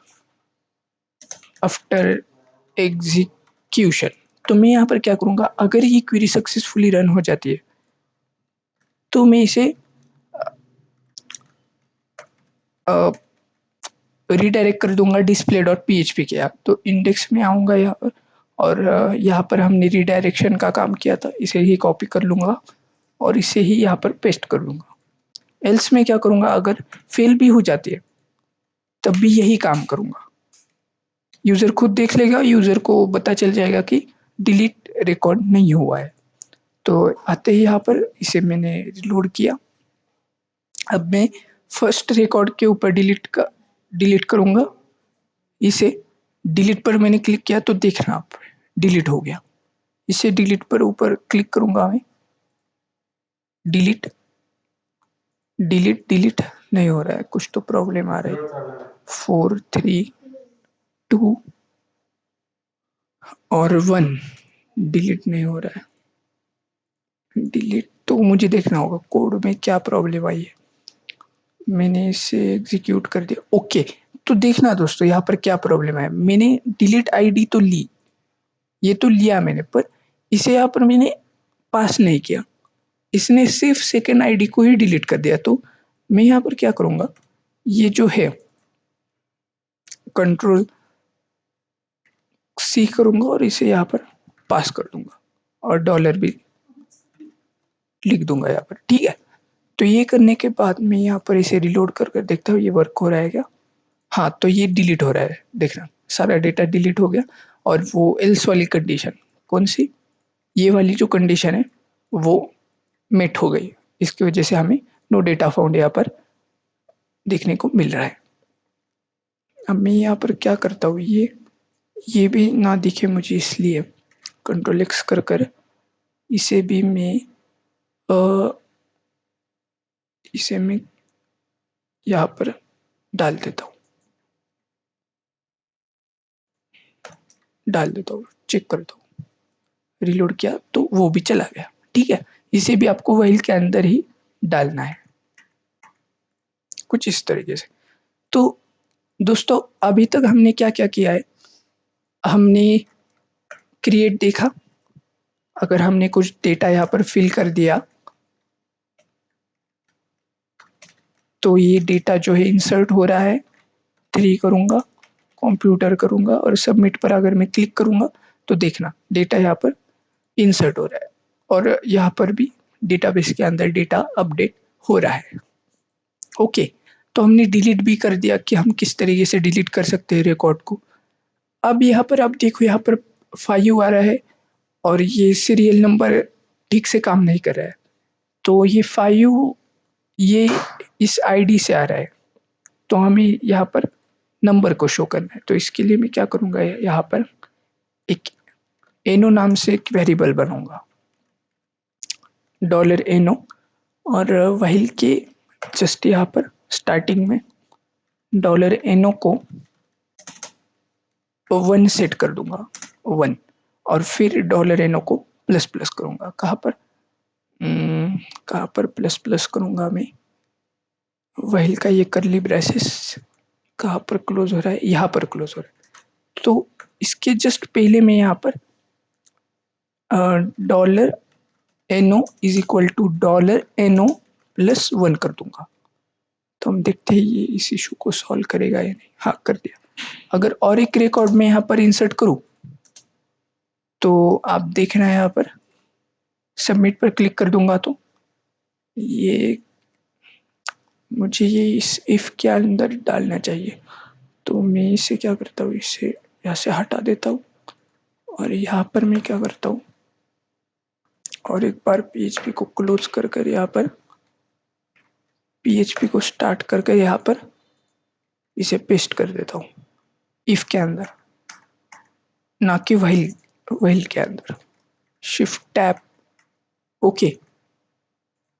S1: after execution. तो मैं यहाँ पर क्या करूँगा, अगर ये क्वेरी सक्सेसफुली रन हो जाती है तो मैं इसे रीडायरेक्ट कर दूंगा डिस्प्ले डॉट पीएचपी के। आप तो इंडेक्स में आऊँगा यहाँ पर और यहाँ पर हमने रीडायरेक्शन का काम किया था, इसे ही कॉपी कर लूँगा और इसे ही यहाँ पर पेस्ट कर लूँगा। एल्स में क्या करूँगा, अगर फेल भी हो जाती है तब भी यही काम करूँगा। यूज़र खुद देख लेगा, यूज़र को पता चल जाएगा कि डिलीट रिकॉर्ड नहीं हुआ है। तो आते ही यहाँ पर इसे मैंने रिलोड किया। अब मैं फर्स्ट रिकॉर्ड के ऊपर डिलीट करूँगा इसे। डिलीट पर मैंने क्लिक किया तो देखना आप, डिलीट हो गया। इसे डिलीट पर ऊपर क्लिक करूँगा मैं, डिलीट डिलीट डिलीट नहीं हो रहा है, कुछ तो प्रॉब्लम आ रहा है। 4, 3, 2 और 1 डिलीट नहीं हो रहा है। डिलीट तो मुझे देखना होगा कोड में क्या प्रॉब्लम आई है। मैंने इसे एग्जीक्यूट कर दिया, ओके। तो देखना दोस्तों यहाँ पर क्या प्रॉब्लम है। मैंने डिलीट आईडी तो ली, ये तो लिया मैंने, पर इसे यहाँ पर मैंने पास नहीं किया, इसने सिर्फ सेकंड आईडी को ही डिलीट कर दिया। तो मैं यहाँ पर क्या करूँगा, ये जो है कंट्रोल सी करूँगा और इसे यहाँ पर पास कर दूंगा और डॉलर भी लिख दूंगा यहाँ पर, ठीक है। तो ये करने के बाद मैं यहाँ पर इसे रिलोड कर कर देखता हूँ ये वर्क हो रहा है क्या। हाँ, तो ये डिलीट हो रहा है, देखना सारा डेटा डिलीट हो गया। और वो एल्स वाली कंडीशन कौन सी, ये वाली जो कंडीशन है वो मेट हो गई। इसकी वजह से हमें नो डेटा फाउंड यहाँ पर देखने को मिल रहा है। अब मैं यहाँ पर क्या करता हूँ, ये भी ना दिखे मुझे, इसलिए कंट्रोल एक्स कर कर इसे भी मैं इसे मैं यहाँ पर डाल देता हूँ, चेक करता हूँ। रिलोड किया तो वो भी चला गया, ठीक है। इसे भी आपको व्हाइल के अंदर ही डालना है, कुछ इस तरीके से। तो दोस्तों अभी तक हमने क्या क्या किया है, हमने क्रिएट देखा, अगर हमने कुछ डेटा यहाँ पर फिल कर दिया तो ये डेटा जो है इंसर्ट हो रहा है। 3 करूँगा, कंप्यूटर करूँगा और सबमिट पर अगर मैं क्लिक करूँगा तो देखना डेटा यहाँ पर इंसर्ट हो रहा है और यहाँ पर भी डेटाबेस के अंदर डेटा अपडेट हो रहा है। ओके, तो हमने डिलीट भी कर दिया कि हम किस तरीके से डिलीट कर सकते हैं रिकॉर्ड को। अब यहाँ पर आप देखो, यहाँ पर 5 आ रहा है और ये सीरियल नंबर ठीक से काम नहीं कर रहा है। तो ये 5 ये इस आईडी से आ रहा है, तो हमें यहाँ पर नंबर को शो करना है। तो इसके लिए मैं क्या करूँगा, यहाँ पर एक एनो नाम से एक वेरिएबल बनाऊँगा, डॉलर एनो। और व्हाइल के जस्ट यहाँ पर स्टार्टिंग में डॉलर एनो को 1 सेट कर दूंगा, 1। और फिर डॉलर एनो को प्लस प्लस करूँगा, कहाँ पर कहाँ पर प्लस प्लस करूँगा मैं, व्हाइल का ये करली ब्रेसेस कहाँ पर क्लोज हो रहा है, यहाँ पर क्लोज हो रहा है। तो इसके जस्ट पहले मैं यहाँ पर dollar NO is equal to $NO plus 1 कर दूंगा। तो हम देखते हैं ये इस इशू को सॉल्व करेगा या नहीं। हाँ, कर दिया। अगर और एक रिकॉर्ड में यहाँ पर इंसर्ट करूँ तो आप देखना है यहाँ पर सबमिट पर क्लिक कर दूंगा तो ये मुझे ये इस इफ के अंदर डालना चाहिए। तो मैं इसे क्या करता हूँ, इसे यहाँ से हटा देता हूँ और यहाँ पर मैं क्या करता हूँ और एक बार PHP को क्लोज कर कर यहाँ पर PHP को स्टार्ट करके यहाँ पर इसे पेस्ट कर देता हूँ इफ के अंदर, ना कि व्हाइल के अंदर। Shift tab okay.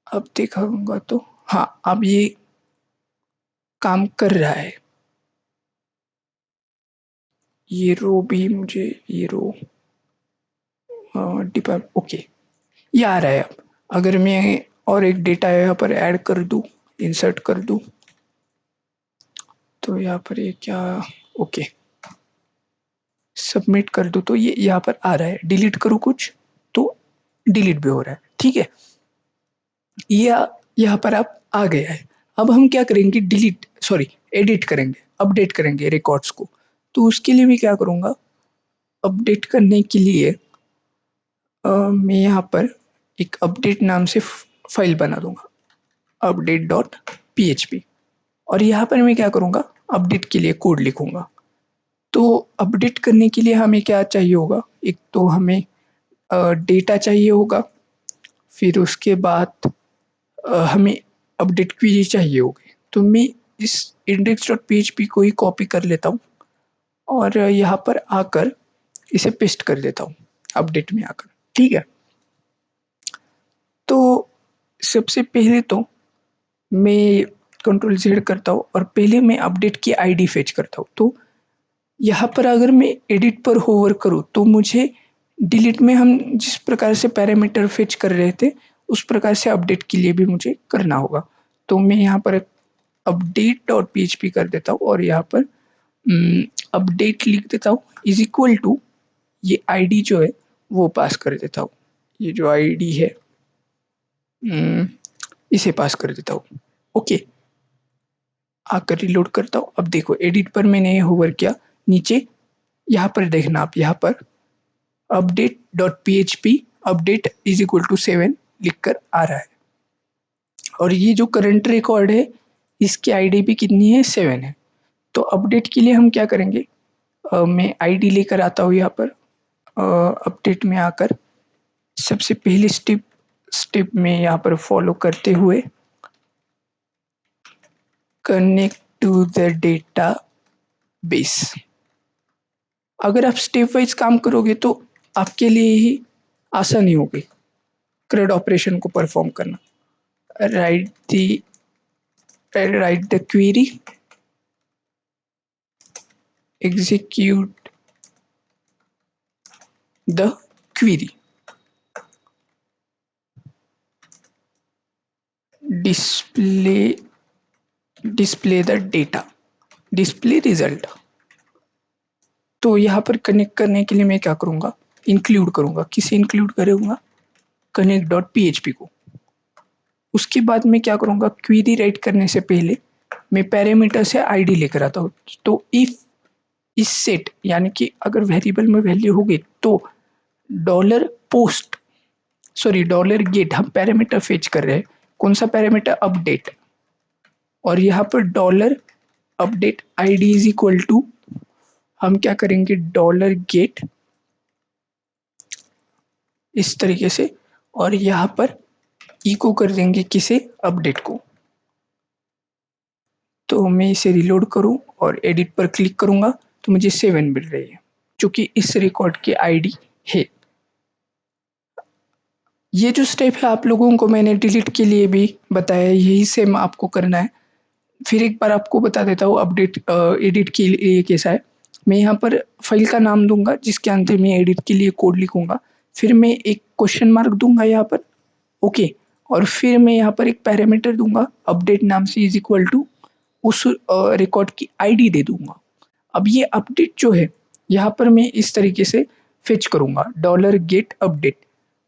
S1: अब देखूंगा तो हाँ, अब ये काम कर रहा है। ये रो भी मुझे ये रो डिपार्ट ओके, ये आ रहा है। अब अगर मैं और एक डेटा यहाँ पर ऐड कर दूँ, इंसर्ट कर दूँ तो यहाँ पर ये क्या ओके सबमिट कर दूँ तो ये यहाँ पर आ रहा है। डिलीट करूँ कुछ तो डिलीट भी हो रहा है। ठीक है, ये यहाँ पर अब आ गया है। अब हम क्या करेंगे, एडिट करेंगे, अपडेट करेंगे रिकॉर्ड्स को। तो उसके लिए मैं क्या करूँगा, अपडेट करने के लिए मैं यहाँ पर एक अपडेट नाम से फाइल बना दूंगा, update.php। और यहाँ पर मैं क्या करूँगा, अपडेट के लिए कोड लिखूंगा। तो अपडेट करने के लिए हमें क्या चाहिए होगा, एक तो हमें डेटा चाहिए होगा, फिर उसके बाद हमें अपडेट क्वेरी चाहिए होगी। तो मैं इस index.php को ही कॉपी कर लेता हूँ और यहाँ पर आकर इसे पेस्ट कर देता हूँ अपडेट में आकर। ठीक है, तो सबसे पहले तो मैं कंट्रोल Z करता हूँ और पहले मैं अपडेट की आईडी फेच करता हूँ। तो यहाँ पर अगर मैं एडिट पर होवर करूँ तो मुझे डिलीट में हम जिस प्रकार से पैरामीटर फेच कर रहे थे उस प्रकार से अपडेट के लिए भी मुझे करना होगा। तो मैं यहाँ पर update.php कर देता हूँ और यहाँ पर अपडेट लिख देता हूँ इज इक्वल टू ये आईडी जो है वो पास कर देता हूँ। ये जो आईडी है इसे पास कर देता हूँ। ओके, आकर रिलोड करता हूँ। अब देखो एडिट पर मैंने होवर किया, नीचे यहाँ पर देखना आप, यहाँ पर update.php update is equal to 7 लिख कर आ रहा है। और ये जो करंट रिकॉर्ड है इसकी आईडी भी कितनी है, 7 है। तो अपडेट के लिए हम क्या करेंगे, मैं आईडी लेकर आता हूँ यहाँ पर अपडेट में आकर सबसे पहली स्टेप में यहाँ पर फॉलो करते हुए connect to the database. अगर आप स्टेप वाइज काम करोगे तो आपके लिए ही आसानी होगी CRUD ऑपरेशन को परफॉर्म करना। Right the query, execute the query, display the data, display result. तो यहाँ पर कनेक्ट करने के लिए मैं क्या करूँगा, इंक्लूड करूँगा। किसे इंक्लूड करूँगा, connect.php को। उसके बाद मैं क्या करूँगा, क्वेरी राइट करने से पहले मैं पैरामीटर से आईडी लेकर आता हूँ। तो इफ इस सेट यानी कि अगर वेरिएबल में वैल्यू होगी तो डॉलर पोस्ट डॉलर गेट हम पैरामीटर फेच कर रहे हैं। कौन सा पैरामीटर, अपडेट। और यहाँ पर dollar update ID is equal to हम क्या करेंगे, डॉलर गेट इस तरीके से और यहाँ पर इको कर देंगे किसे, अपडेट को। तो मैं इसे रिलोड करूं और एडिट पर क्लिक करूंगा तो मुझे 7 मिल रही है जो कि इस रिकॉर्ड की आईडी है। ये जो स्टेप है आप लोगों को मैंने डिलीट के लिए भी बताया, यही सेम आपको करना है। फिर एक बार आपको बता देता हूँ अपडेट एडिट के लिए कैसा है। मैं यहाँ पर फाइल का नाम दूंगा जिसके अंदर मैं एडिट के लिए कोड लिखूंगा। फिर मैं एक क्वेश्चन मार्क दूंगा यहाँ पर, ओके। और फिर मैं यहाँ पर एक पैरामीटर दूंगा अपडेट नाम से इज इक्वल टू उस रिकॉर्ड की आईडी दे दूंगा। अब ये अपडेट जो है यहाँ पर मैं इस तरीके से फेच करूंगा, dollar get update.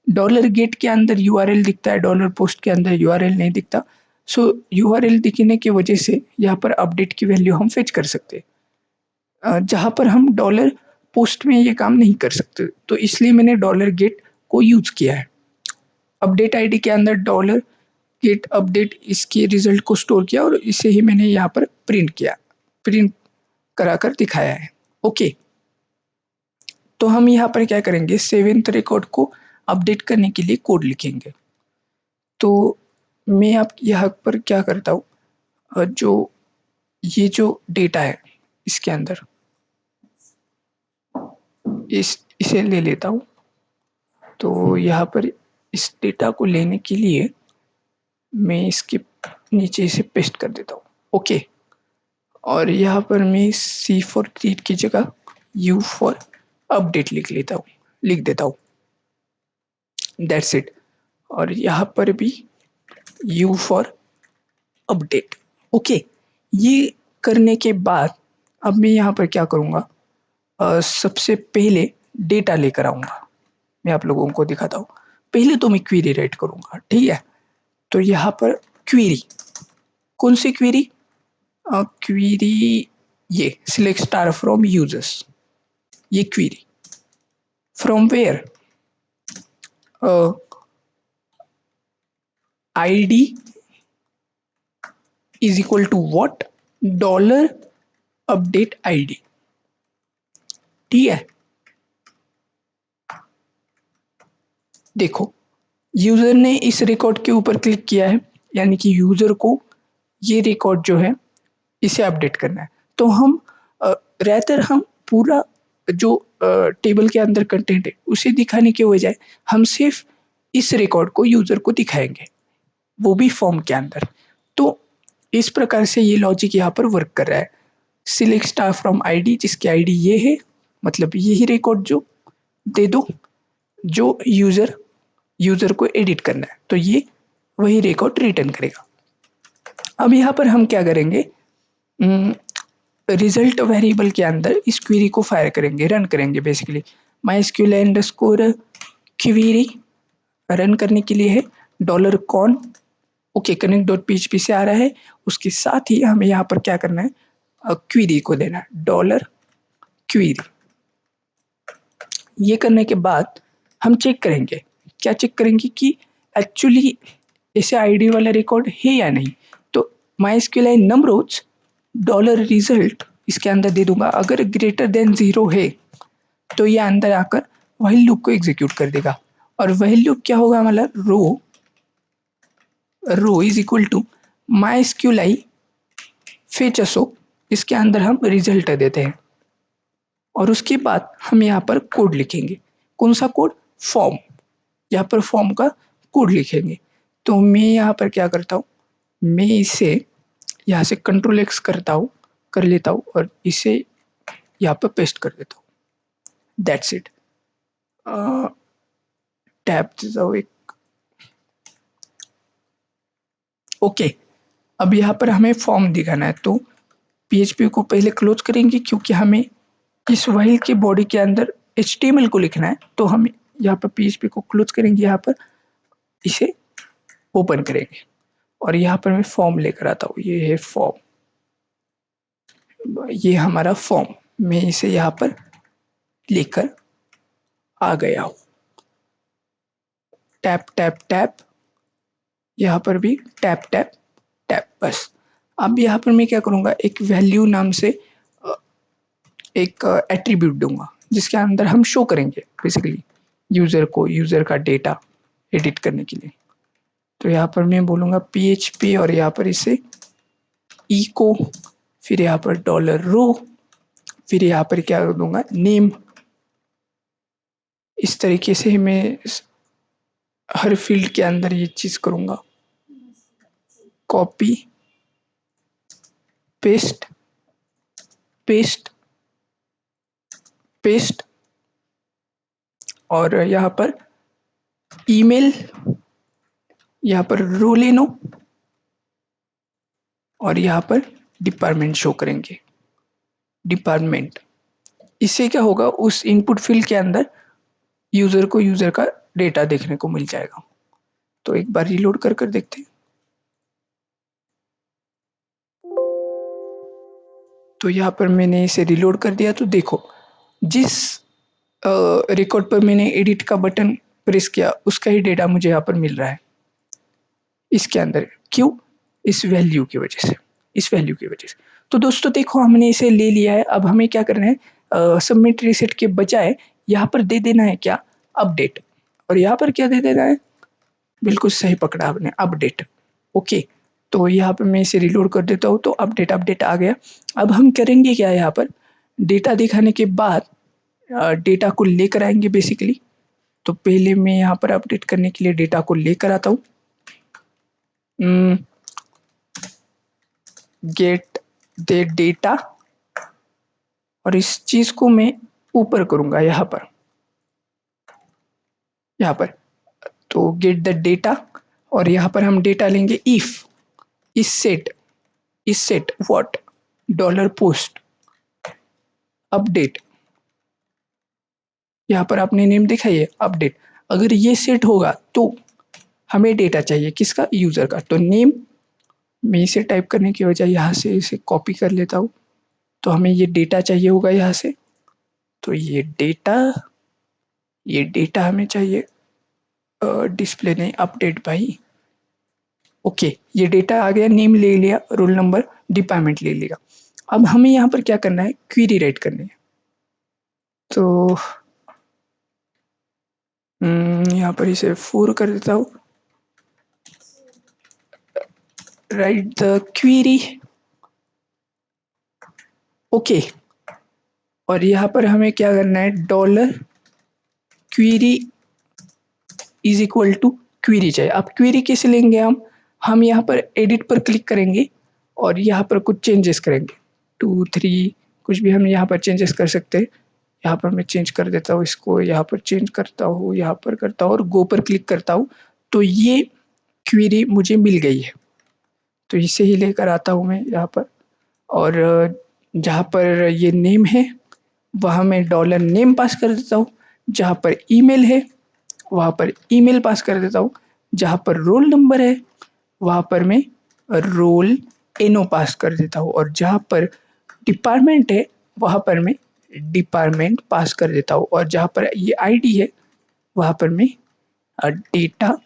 S1: Dollar get के अंदर यूआरएल दिखता है, डॉलर पोस्ट के अंदर यूआरएल नहीं दिखता। सो यूआरएल दिखने की वजह से यहाँ पर अपडेट की वैल्यू हम फेच कर सकते हैं, जहाँ पर हम डॉलर पोस्ट में ये काम नहीं कर सकते, तो इसलिए मैंने डॉलर गेट को यूज किया है। अपडेट आईडी के अंदर डॉलर गेट अपडेट इसके रिजल्ट को स्टोर किया और इसे ही मैंने यहाँ पर प्रिंट कराकर दिखाया है। ओके, तो हम यहाँ पर क्या करेंगे, सेवेंथ रिकॉर्ड को अपडेट करने के लिए कोड लिखेंगे। तो मैं आप यहाँ पर क्या करता हूँ, जो ये जो डेटा है इसके अंदर इसे ले लेता हूँ। तो यहाँ पर इस डेटा को लेने के लिए मैं इसके नीचे इसे पेस्ट कर देता हूँ। ओके, और यहाँ पर मैं C फॉर क्रिएट की जगह U फॉर अपडेट लिख देता हूँ। That's it. और यहाँ पर भी U फॉर अपडेट। ओके, ये करने के बाद अब मैं यहाँ पर क्या करूँगा, सबसे पहले डेटा लेकर आऊँगा। मैं आप लोगों को दिखाता हूँ। पहले तो मैं क्वेरी राइट करूँगा, ठीक है। तो यहाँ पर क्वेरी, कौन सी क्वेरी, क्वेरी ये सिलेक्ट स्टार फ्रॉम यूजर्स, ये query from where, ID is equal to what, dollar update ID, ठीक है। देखो, यूजर ने इस रिकॉर्ड के ऊपर क्लिक किया है, यानी कि यूजर को ये रिकॉर्ड जो है इसे अपडेट करना है। तो हम रहतर हम पूरा जो टेबल के अंदर कंटेंट है उसे दिखाने के बजाय हम सिर्फ इस रिकॉर्ड को यूजर को दिखाएंगे, वो भी फॉर्म के अंदर। तो इस प्रकार से ये लॉजिक यहाँ पर वर्क कर रहा है। सिलेक्ट स्टार फ्रॉम आईडी, जिसकी आईडी ये है, मतलब यही रिकॉर्ड जो दे दो जो यूजर को एडिट करना है, तो ये वही रिकॉर्ड रिटर्न करेगा। अब यहाँ पर हम क्या करेंगे, रिजल्ट वेरिएबल के अंदर इस क्वेरी को फायर करेंगे, रन करेंगे। Basically MySQL underscore query run करने के लिए है dollar con. Okay, connect dot PHP से आ रहा है। उसके साथ ही हमें यहाँ पर क्या करना है, क्वेरी को देना है डॉलर क्वेरी। ये करने के बाद हम चेक करेंगे, क्या चेक करेंगे कि एक्चुअली ऐसे आईडी वाला रिकॉर्ड है या नहीं। तो माइस्क्यूएल नमरोज डॉलर रिजल्ट इसके अंदर दे दूंगा। अगर ग्रेटर देन 0 है तो ये अंदर आकर व्हाइल लूप को एग्जीक्यूट कर देगा। और व्हाइल लूप क्या होगा, मतलब row is equal to mysql fetch assoc, इसके अंदर हम रिजल्ट देते हैं। और उसके बाद हम यहाँ पर कोड लिखेंगे। कौन सा कोड, फॉर्म, यहाँ पर फॉर्म का कोड लिखेंगे। तो मैं यहाँ पर क्या करता हूँ, मैं इसे यहाँ से कंट्रोल एक्स कर लेता हूँ और इसे यहाँ पर पेस्ट कर देता हूँ। That's it. टैब जाओ एक। ओके, अब यहाँ पर हमें फॉर्म दिखाना है, तो पीएचपी को पहले क्लोज करेंगे क्योंकि हमें इस व्हाइल के बॉडी के अंदर एचटीएमएल को लिखना है। तो हम यहाँ पर पीएचपी को क्लोज करेंगे, यहाँ पर इसे ओपन करेंगे और यहाँ पर मैं फॉर्म लेकर आता हूँ। ये है फॉर्म, ये हमारा फॉर्म, मैं इसे यहाँ पर लेकर आ गया हूँ। टैप टैप टैप, यहाँ पर भी टैप टैप टैप, बस। अब यहाँ पर मैं क्या करूँगा, एक वैल्यू नाम से एक एट्रीब्यूट दूंगा जिसके अंदर हम शो करेंगे बेसिकली यूजर को, यूजर का डेटा एडिट करने के लिए। तो यहाँ पर मैं बोलूँगा PHP और यहाँ पर इसे इको, फिर यहाँ पर डॉलर रो, फिर यहाँ पर क्या दूंगा, नेम। इस तरीके से मैं हर फील्ड के अंदर ये चीज़ करूँगा, कॉपी पेस्ट पेस्ट पेस्ट, और यहाँ पर ईमेल, यहाँ पर रो लेनो, और यहाँ पर डिपार्टमेंट शो करेंगे, डिपार्टमेंट। इससे क्या होगा, उस इनपुट फील्ड के अंदर यूजर को यूजर का डेटा देखने को मिल जाएगा। तो एक बार रीलोड कर देखते हैं। तो यहाँ पर मैंने इसे रीलोड कर दिया, तो देखो जिस रिकॉर्ड पर मैंने एडिट का बटन प्रेस किया उसका ही डेटा मुझे यहाँ पर मिल रहा है इसके अंदर। क्यों? इस वैल्यू की वजह से, इस वैल्यू की वजह से। तो दोस्तों देखो हमने इसे ले लिया है, अब हमें क्या करना है, सबमिट रीसेट के बजाय यहाँ पर दे देना है क्या, अपडेट। और यहाँ पर क्या दे देना है, बिल्कुल सही पकड़ा आपने, अपडेट। ओके, तो यहाँ पर मैं इसे रिलोड कर देता हूँ, तो अपडेट अपडेट आ गया। अब हम करेंगे क्या, यहाँ पर डेटा दिखाने के बाद डेटा को लेकर आएंगे बेसिकली। तो पहले मैं यहाँ पर अपडेट करने के लिए डेटा को लेकर आता हूँ। गेट द डेटा, और इस चीज को मैं ऊपर करूंगा यहाँ पर, यहाँ पर। तो गेट द डेटा, और यहाँ पर हम डेटा लेंगे इफ इस set what dollar post update. यहाँ पर आपने नेम देखा है अपडेट, अगर ये सेट होगा तो हमें डेटा चाहिए किसका, यूजर का। तो नेम मैं इसे टाइप करने की बजाय यहाँ से इसे कॉपी कर लेता हूँ, तो हमें ये डेटा चाहिए होगा यहाँ से। तो ये डेटा हमें चाहिए, डिस्प्ले नहीं, अपडेट भाई। ओके, ये डेटा आ गया, नेम ले लिया, रोल नंबर डिपार्टमेंट ले लिया। अब हमें यहाँ पर क्या करना है, क्वेरी राइट करनी है। तो यहाँ पर इसे 4 कर देता हूँ, राइट द क्वेरी। ओके, और यहाँ पर हमें क्या करना है, dollar query is equal to query चाहिए। अब क्वेरी कैसे लेंगे हम यहाँ पर एडिट पर क्लिक करेंगे और यहाँ पर कुछ चेंजेस करेंगे, 2 3 कुछ भी हम यहाँ पर चेंजेस कर सकते हैं। यहाँ पर मैं चेंज कर देता हूँ इसको, यहाँ पर चेंज करता हूँ, यहाँ पर करता हूँ और गो पर क्लिक करता हूँ। तो ये क्वेरी मुझे मिल गई है, तो इसे ही लेकर आता हूँ मैं यहाँ पर। और जहाँ पर ये नेम है वहाँ मैं डॉलर नेम पास कर देता हूँ, जहाँ पर ईमेल है वहाँ पर ईमेल पास कर देता हूँ, जहाँ पर रोल नंबर है वहाँ पर मैं रोल एनओ पास कर देता हूँ, और जहाँ पर डिपार्टमेंट है वहाँ पर मैं डिपार्टमेंट पास कर देता हूँ, और जहाँ पर ये आईडी है वहाँ पर मैं डेटा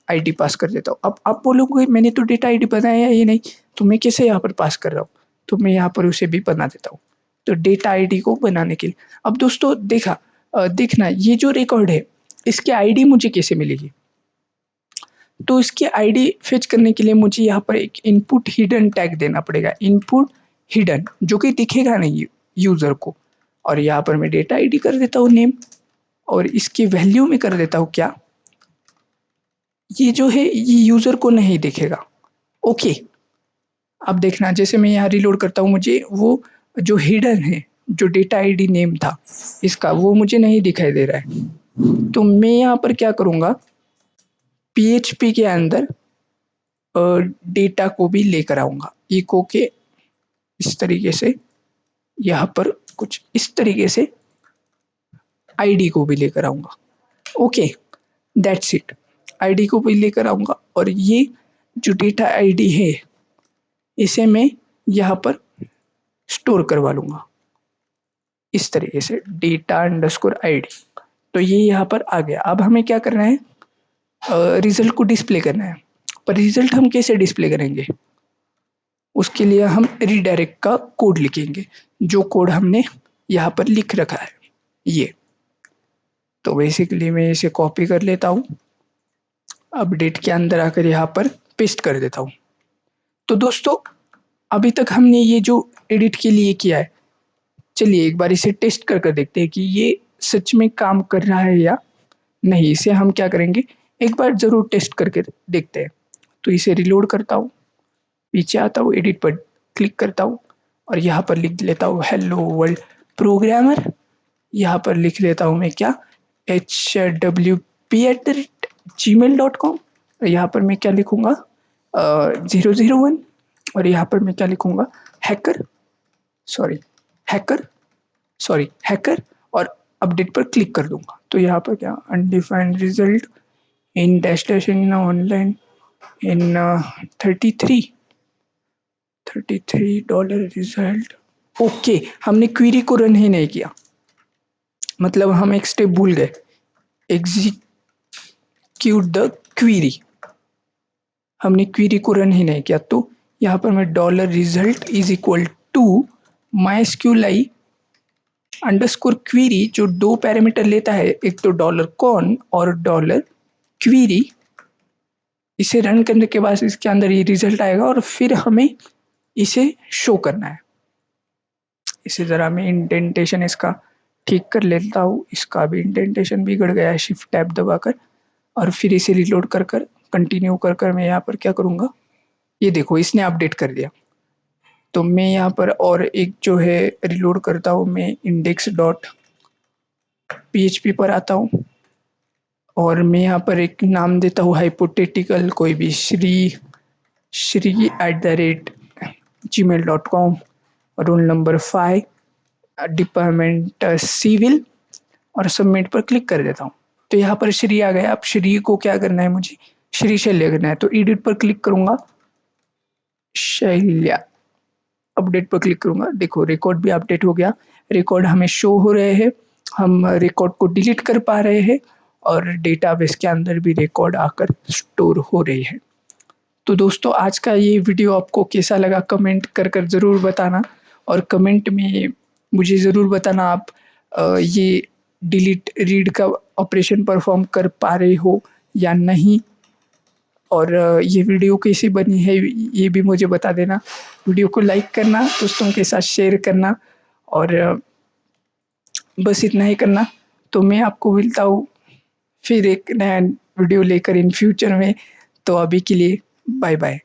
S1: आईडी पास कर देता हूँ। अब आप बोलोगे मैंने तो डेटा आईडी बनाया ही नहीं, तो मैं कैसे यहाँ पर पास कर रहा हूँ, तो मैं यहाँ पर उसे भी बना देता हूँ। तो डेटा आईडी को बनाने के लिए अब दोस्तों देखना ये जो रिकॉर्ड है इसकी आईडी मुझे कैसे मिलेगी। तो इसकी आईडी फेच करने के लिए मुझे यहाँ पर एक इनपुट हिडन टैग देना पड़ेगा, इनपुट हिडन, जो कि दिखेगा नहीं यूजर को। और यहाँ पर मैं डेटा आईडी कर देता हूँ नेम, और इसकी वैल्यू में कर देता हूँ क्या, ये जो है ये यूजर को नहीं दिखेगा। ओके, अब देखना जैसे मैं यहाँ रिलोड करता हूँ मुझे वो जो हिडन है, जो डेटा आईडी नेम था इसका, वो मुझे नहीं दिखाई दे रहा है। तो मैं यहाँ पर क्या करूँगा, पीएचपी के अंदर डेटा को भी लेकर आऊँगा, इको के इस तरीके से, यहाँ पर कुछ इस तरीके से आईडी को भी लेकर आऊँगा। ओके, दैट्स इट, आईडी को भी लेकर आऊँगा, और ये जो डेटा आईडी है इसे मैं यहाँ पर स्टोर करवा लूँगा इस तरीके से, डेटा अंडरस्कोर आईडी। तो ये यहाँ पर आ गया। अब हमें क्या करना है, रिजल्ट को डिस्प्ले करना है। पर रिजल्ट हम कैसे डिस्प्ले करेंगे, उसके लिए हम रीडायरेक्ट का कोड लिखेंगे, जो कोड हमने यहाँ पर लिख रखा है ये। तो बेसिकली मैं इसे कॉपी कर लेता हूँ, अपडेट के अंदर आकर यहाँ पर पेस्ट कर देता हूँ। तो दोस्तों अभी तक हमने ये जो एडिट के लिए किया है, चलिए एक बार इसे टेस्ट कर देखते हैं कि ये सच में काम कर रहा है या नहीं। इसे हम क्या करेंगे, एक बार ज़रूर टेस्ट करके देखते हैं। तो इसे रिलोड करता हूँ, पीछे आता हूँ, एडिट पर क्लिक करता हूँ और यहाँ पर लिख लेता हूँ हेलो वर्ल्ड प्रोग्रामर। यहाँ पर लिख लेता हूँ मैं क्या, hwp@gmail.com। यहाँ पर मैं क्या लिखूँगा, 001, और यहाँ पर मैं क्या लिखूँगा, हैकर सॉरी हैकर, और अपडेट पर क्लिक कर दूँगा। तो यहाँ पर क्या undefined result in dash dash in online in 33 $33 result. Okay, हमने क्वेरी को रन ही नहीं किया, मतलब हम एक स्टेप भूल गए। एग्जीक्यूट द क्वेरी, हमने क्वेरी को रन ही नहीं किया। तो यहाँ पर मैं dollar result is equal to mysqli underscore query, जो दो पैरामीटर लेता है, एक तो डॉलर कॉन और डॉलर क्वेरी। इसे रन करने के बाद इसके अंदर ये रिजल्ट आएगा और फिर हमें इसे शो करना है। इसे ज़रा मैं इंडेंटेशन इसका ठीक कर लेता हूँ, इसका भी इंडेंटेशन बिगड़ गया है शिफ्ट टैब दबाकर। और फिर इसे रिलोड कर कर कंटिन्यू कर कर मैं यहाँ पर क्या करूँगा, ये देखो इसने अपडेट कर दिया। तो मैं यहाँ पर और एक जो है रिलोड करता हूँ, मैं इंडेक्स डॉट पीएचपी पर आता हूँ और मैं यहाँ पर एक नाम देता हूँ हाइपोथेटिकल कोई भी, श्री@gmail.com, रोल नंबर 5, डिपार्टमेंट सिविल, और सबमिट पर क्लिक कर देता हूँ। तो यहाँ पर श्री आ गया। अब श्री को क्या करना है, मुझे श्री शैल्या करना है, तो एडिट पर क्लिक करूँगा, शैल्या अपडेट पर क्लिक करूँगा। देखो रिकॉर्ड भी अपडेट हो गया, रिकॉर्ड हमें शो हो रहे हैं, हम रिकॉर्ड को डिलीट कर पा रहे हैं और डेटाबेस के अंदर भी रिकॉर्ड आकर स्टोर हो रही है। तो दोस्तों आज का ये वीडियो आपको कैसा लगा कमेंट कर कर ज़रूर बताना, और कमेंट में मुझे ज़रूर बताना आप ये डिलीट रीड का ऑपरेशन परफॉर्म कर पा रहे हो या नहीं, और ये वीडियो कैसी बनी है ये भी मुझे बता देना। वीडियो को लाइक करना, दोस्तों के साथ शेयर करना, और बस इतना ही करना। तो मैं आपको मिलता हूँ फिर एक नया वीडियो लेकर इन फ्यूचर में। तो अभी के लिए बाय बाय।